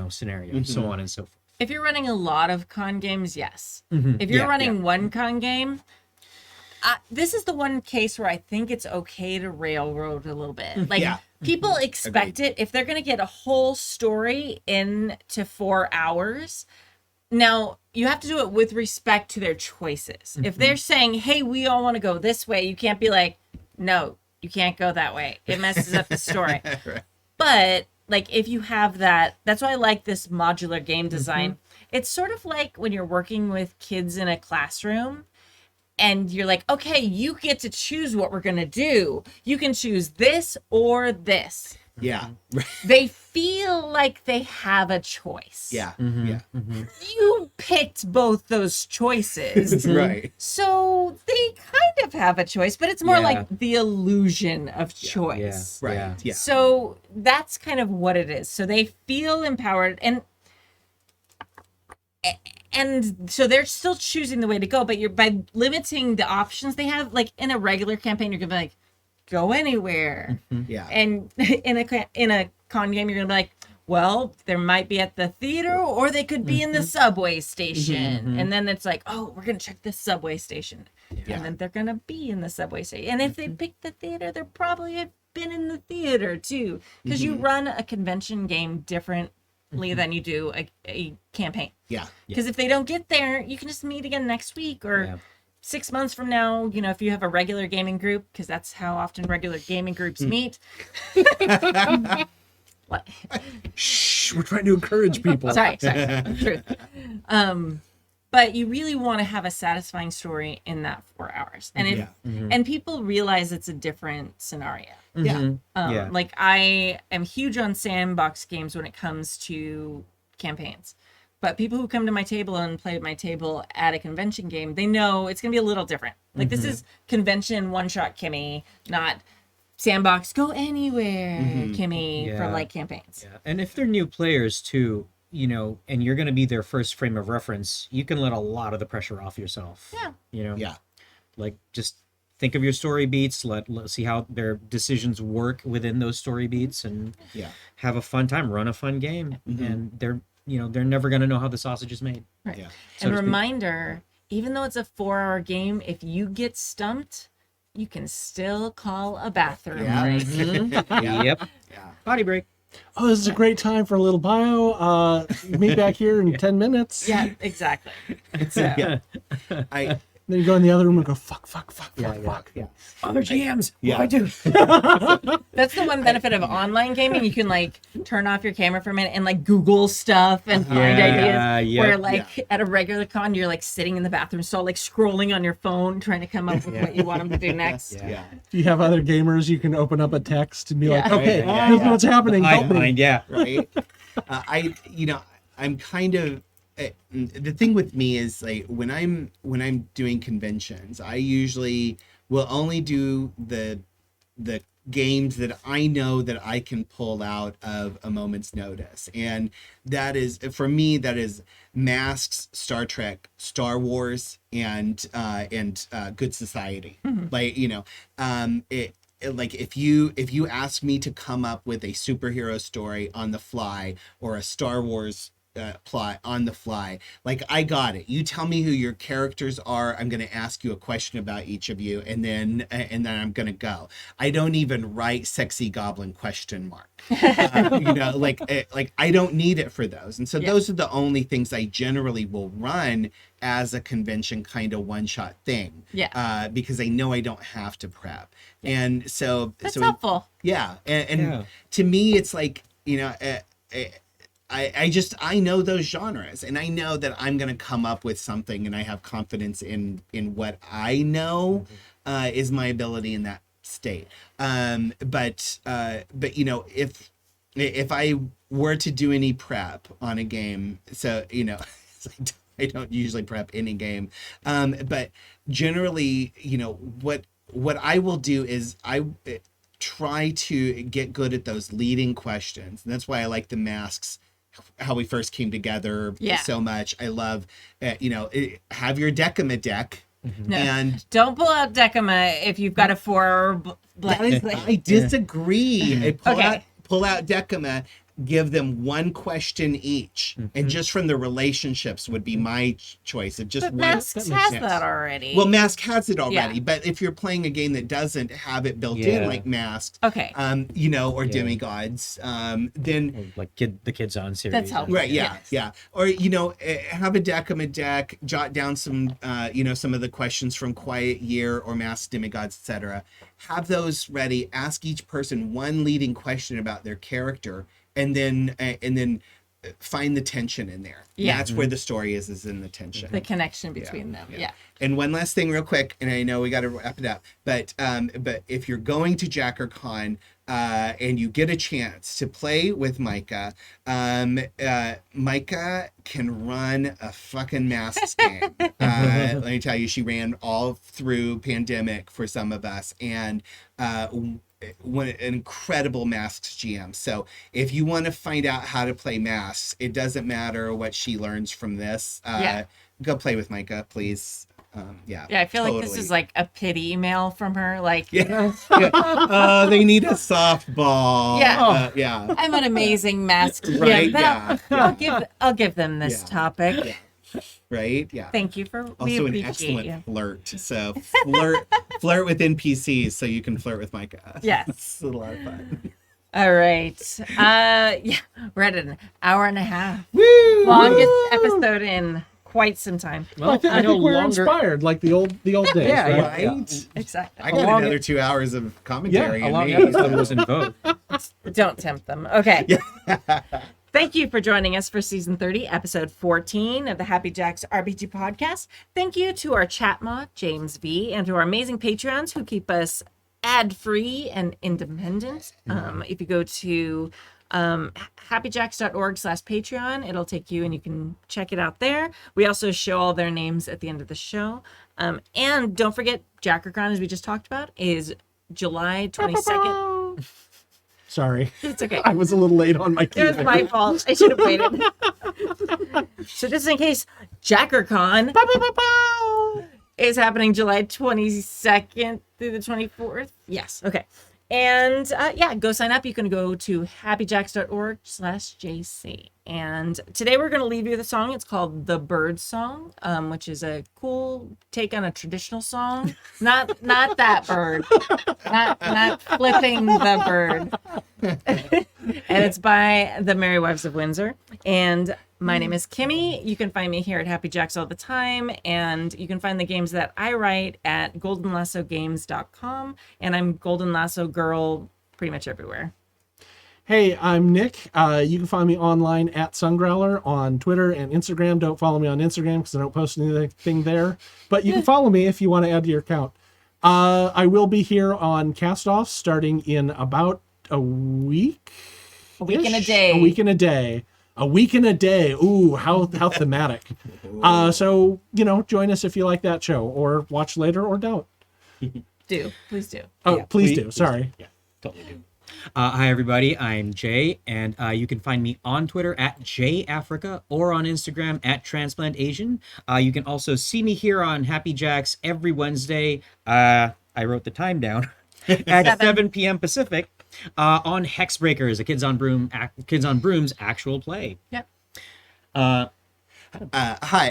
scenario, so on and so forth. If you're running a lot of con games, yes. Mhm. If you're Yeah, running one con game, this is the one case where I think it's okay to railroad a little bit. Like, Yeah. people expect it. If they're going to get a whole story into 4 hours, now you have to do it with respect to their choices. If they're saying, hey, we all want to go this way, you can't be like, no, you can't go that way. It messes up the story. Right. But like, if you have that's why I like this modular game design. It's sort of like when you're working with kids in a classroom and you're like, okay, you get to choose what we're going to do. You can choose this or this. Yeah. They feel like they have a choice. Yeah. Mm-hmm. Yeah. You picked both those choices. Right. So they kind of have a choice, but it's more Yeah. like the illusion of choice. Right. Yeah. Yeah. So that's kind of what it is. So they feel empowered. And and so they're still choosing the way to go, but you're by limiting the options they have. Like in a regular campaign, you're gonna be like, go anywhere, Yeah. and in a con game, you're gonna be like, well, there might be at the theater, or they could be in the subway station, and then it's like, oh, we're gonna check the subway station, Yeah. and then they're gonna be in the subway station, and if they pick the theater, they're probably have been in the theater too, because you run a convention game differently than you do a campaign. Yeah. Because if they don't get there, you can just meet again next week or Yeah. 6 months from now. You know, if you have a regular gaming group, because that's how often regular gaming groups meet. What? Shh, we're trying to encourage people. Sorry. Truth. But you really want to have a satisfying story in that 4 hours, and if and people realize it's a different scenario. Yeah. Yeah. Like I am huge on sandbox games when it comes to campaigns. But people who come to my table and play at my table at a convention game, they know it's going to be a little different. Like this is convention one-shot Kimmy, not sandbox go anywhere Kimmy Yeah. for like campaigns. Yeah. And if they're new players too, you know, and you're going to be their first frame of reference, you can let a lot of the pressure off yourself. Yeah. You know, Yeah. like just think of your story beats, let's see how their decisions work within those story beats, and Yeah. have a fun time, run a fun game, and they're never going to know how the sausage is made. Right. Yeah. And to speak. reminder, even though it's a 4-hour game, if you get stumped, you can still call a bathroom Yeah. break. Yep. Yeah. Potty break. Oh, this is a great time for a little bio. Meet back here in 10 minutes. Yeah, exactly. So, Yeah. I Then you go in the other room and go, fuck. yeah. Other GMs. Yeah. What do I do? that's the one benefit of online gaming. You can like turn off your camera for a minute and like Google stuff and find ideas. yep. Where like at a regular con, you're like sitting in the bathroom stall, like scrolling on your phone, trying to come up with what you want them to do next. Yeah. If you have other gamers, you can open up a text and be like, Yeah. okay, Yeah, here's yeah. what's happening. I Help me. mind, yeah. Right. I'm kind of the thing with me is like when I'm doing conventions, I usually will only do the games that I know that I can pull out of a moment's notice, and that is for me that is Masks, Star Trek, Star Wars, and Good Society. Like like if you ask me to come up with a superhero story on the fly or a Star Wars plot on the fly, like I got it. You tell me who your characters are. I'm going to ask you a question about each of you, and then I'm going to go. I don't even write sexy goblin question mark. Like I don't need it for those. And so those are the only things I generally will run as a convention kind of one-shot thing. Yeah. Because I know I don't have to prep. And so That's so helpful. yeah. And Yeah. to me, it's like, I know those genres, and I know that I'm going to come up with something, and I have confidence in what I know is my ability in that state. But if I were to do any prep on a game, so I don't usually prep any game, but generally, what I will do is I try to get good at those leading questions, and that's why I like the Masks. How we first came together so much. I love, have your Decima deck, No. and Don't pull out Decima if you've got a 4 I disagree. I Okay. pull out Decima, give them one question each, and just from the relationships would be my choice of just But one. Masks has that already. Well, Mask has it already, Yeah. but if you're playing a game that doesn't have it built Yeah. in, like Masks, Okay. or Demigods, then Like the Kids On series. That's helpful. right, yeah, Yes. yeah, or have a Decima deck, jot down some some of the questions from Quiet Year or Mask Demigods, etc. Have those ready. Ask each person one leading question about their character, and then find the tension in there. Yeah. That's where the story is in the tension. The connection between them. Yeah. And one last thing real quick, and I know we got to wrap it up, but if you're going to JackerCon and you get a chance to play with Micah, Micah can run a fucking Masks game. Let me tell you, she ran all through pandemic for some of us, and an incredible Masks GM. So if you want to find out how to play Masks, it doesn't matter what she learns from this. Go play with Micah, please. Yeah, I feel like this totally. is like a pity email from her. Like, Yeah. They need a softball. Yeah. Yeah. I'm an amazing mask. Right, Yeah, I'll give them this Yeah. topic. Yeah. Right. Yeah. Thank you for. We Also an appreciate excellent you. flirt. So flirt with NPCs so you can flirt with Micah. Yes. It's a lot of fun. All right. We're at an hour and a half. Woo! Longest episode in quite some time. Well, I think we're inspired like the old days. Yeah, right? Right? Exactly. I got another 2 hours of commentary. A in long me. episode was in vogue. Don't tempt them. Okay. Thank you for joining us for season 30, episode 14 of the Happy Jacks RPG podcast. Thank you to our chat mod, James V, and to our amazing Patreons who keep us ad-free and independent. If you go to happyjacks.org/Patreon, it'll take you and you can check it out there. We also show all their names at the end of the show. And don't forget, JackerCon, as we just talked about, is July 22nd. Sorry. It's okay. I was a little late on my It was key. my fault. I should have waited. So just in case, JackerCon is happening July 22nd through the 24th. Yes. Okay. And go sign up. You can go to happyjacks.org/JC. And today we're going to leave you with a song. It's called The Bird Song, which is a cool take on a traditional song. Not that bird. Not flipping the bird. And it's by the Merry Wives of Windsor. And my name is Kimmy. You can find me here at Happy Jacks all the time. And you can find the games that I write at goldenlassogames.com. And I'm Golden Lasso Girl pretty much everywhere. Hey, I'm Nick. You can find me online at Sungrowler on Twitter and Instagram. Don't follow me on Instagram because I don't post anything there. But you can follow me if you want to add to your account. I will be here on Castoffs starting in about a week. A week and a day. A week and a day. A week and a day. Ooh, how thematic. So, join us if you like that show, or watch later or don't. Please do. Oh, Yeah, please do. Sorry. Yeah, totally do. Hi, everybody. I'm Jay, and you can find me on Twitter at JAfrica or on Instagram at TransplantAsian. You can also see me here on Happy Jacks every Wednesday. I wrote the time down at 7 p.m. Pacific on Hexbreakers, a Kids on Brooms actual play. Yep. Hi,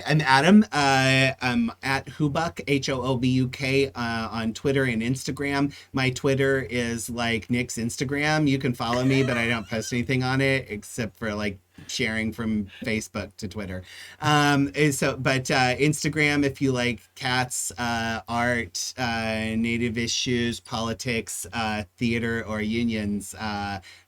I'm Adam. I'm at Hoobuk, HOOBUK, on Twitter and Instagram. My Twitter is like Nick's Instagram. You can follow me, but I don't post anything on it except for like sharing from Facebook to Twitter. Instagram, if you like cats, art, native issues, politics, theater, or unions,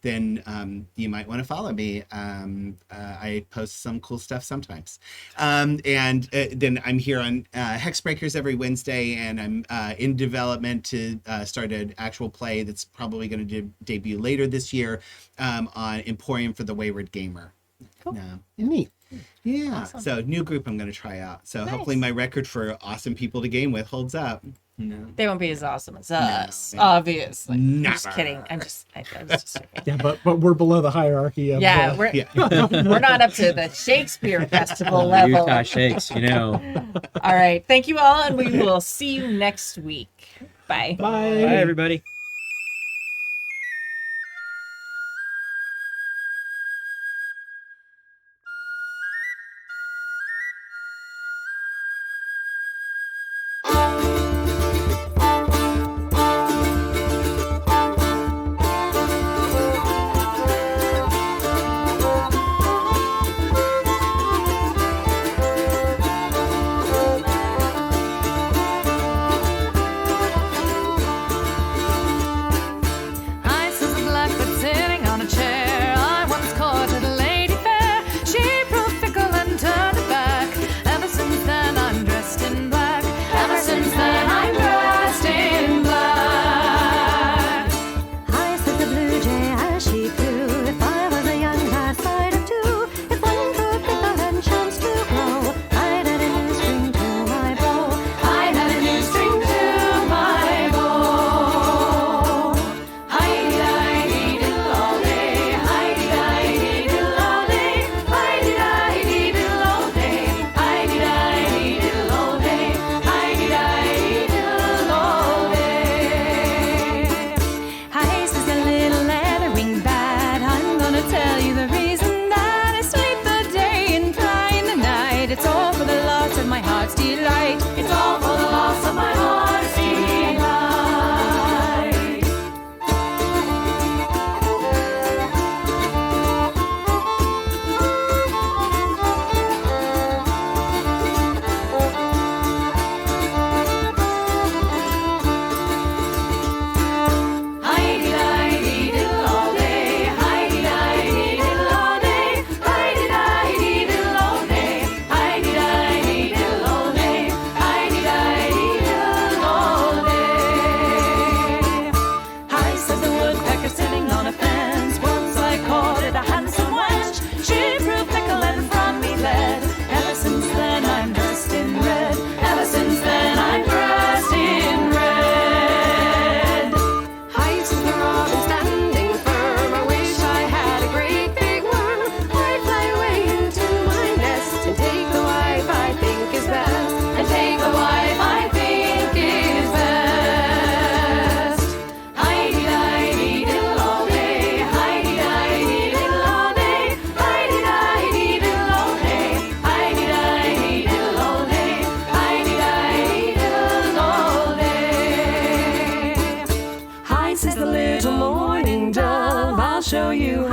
then you might want to follow me. I post some cool stuff sometimes. Then I'm here on Hexbreakers every Wednesday, and I'm in development to start an actual play that's probably going to debut later this year on Emporium for the Wayward Gamer. Cool. Neat. Yeah. Awesome. So new group I'm going to try out. So Nice. hopefully my record for awesome people to game with holds up. No. They won't be as awesome as us, No. obviously. I'm just Never. kidding. I was just joking. Yeah, but we're below the hierarchy of Yeah, we're not up to the Shakespeare Festival level. Utah Shakes, All right. Thank you all, and we will see you next week. Bye. Bye. Bye, everybody.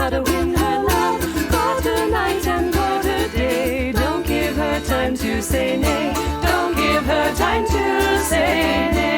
how to win her love. Quarter night and quarter day. Don't give her time to say nay. Don't give her time to say nay.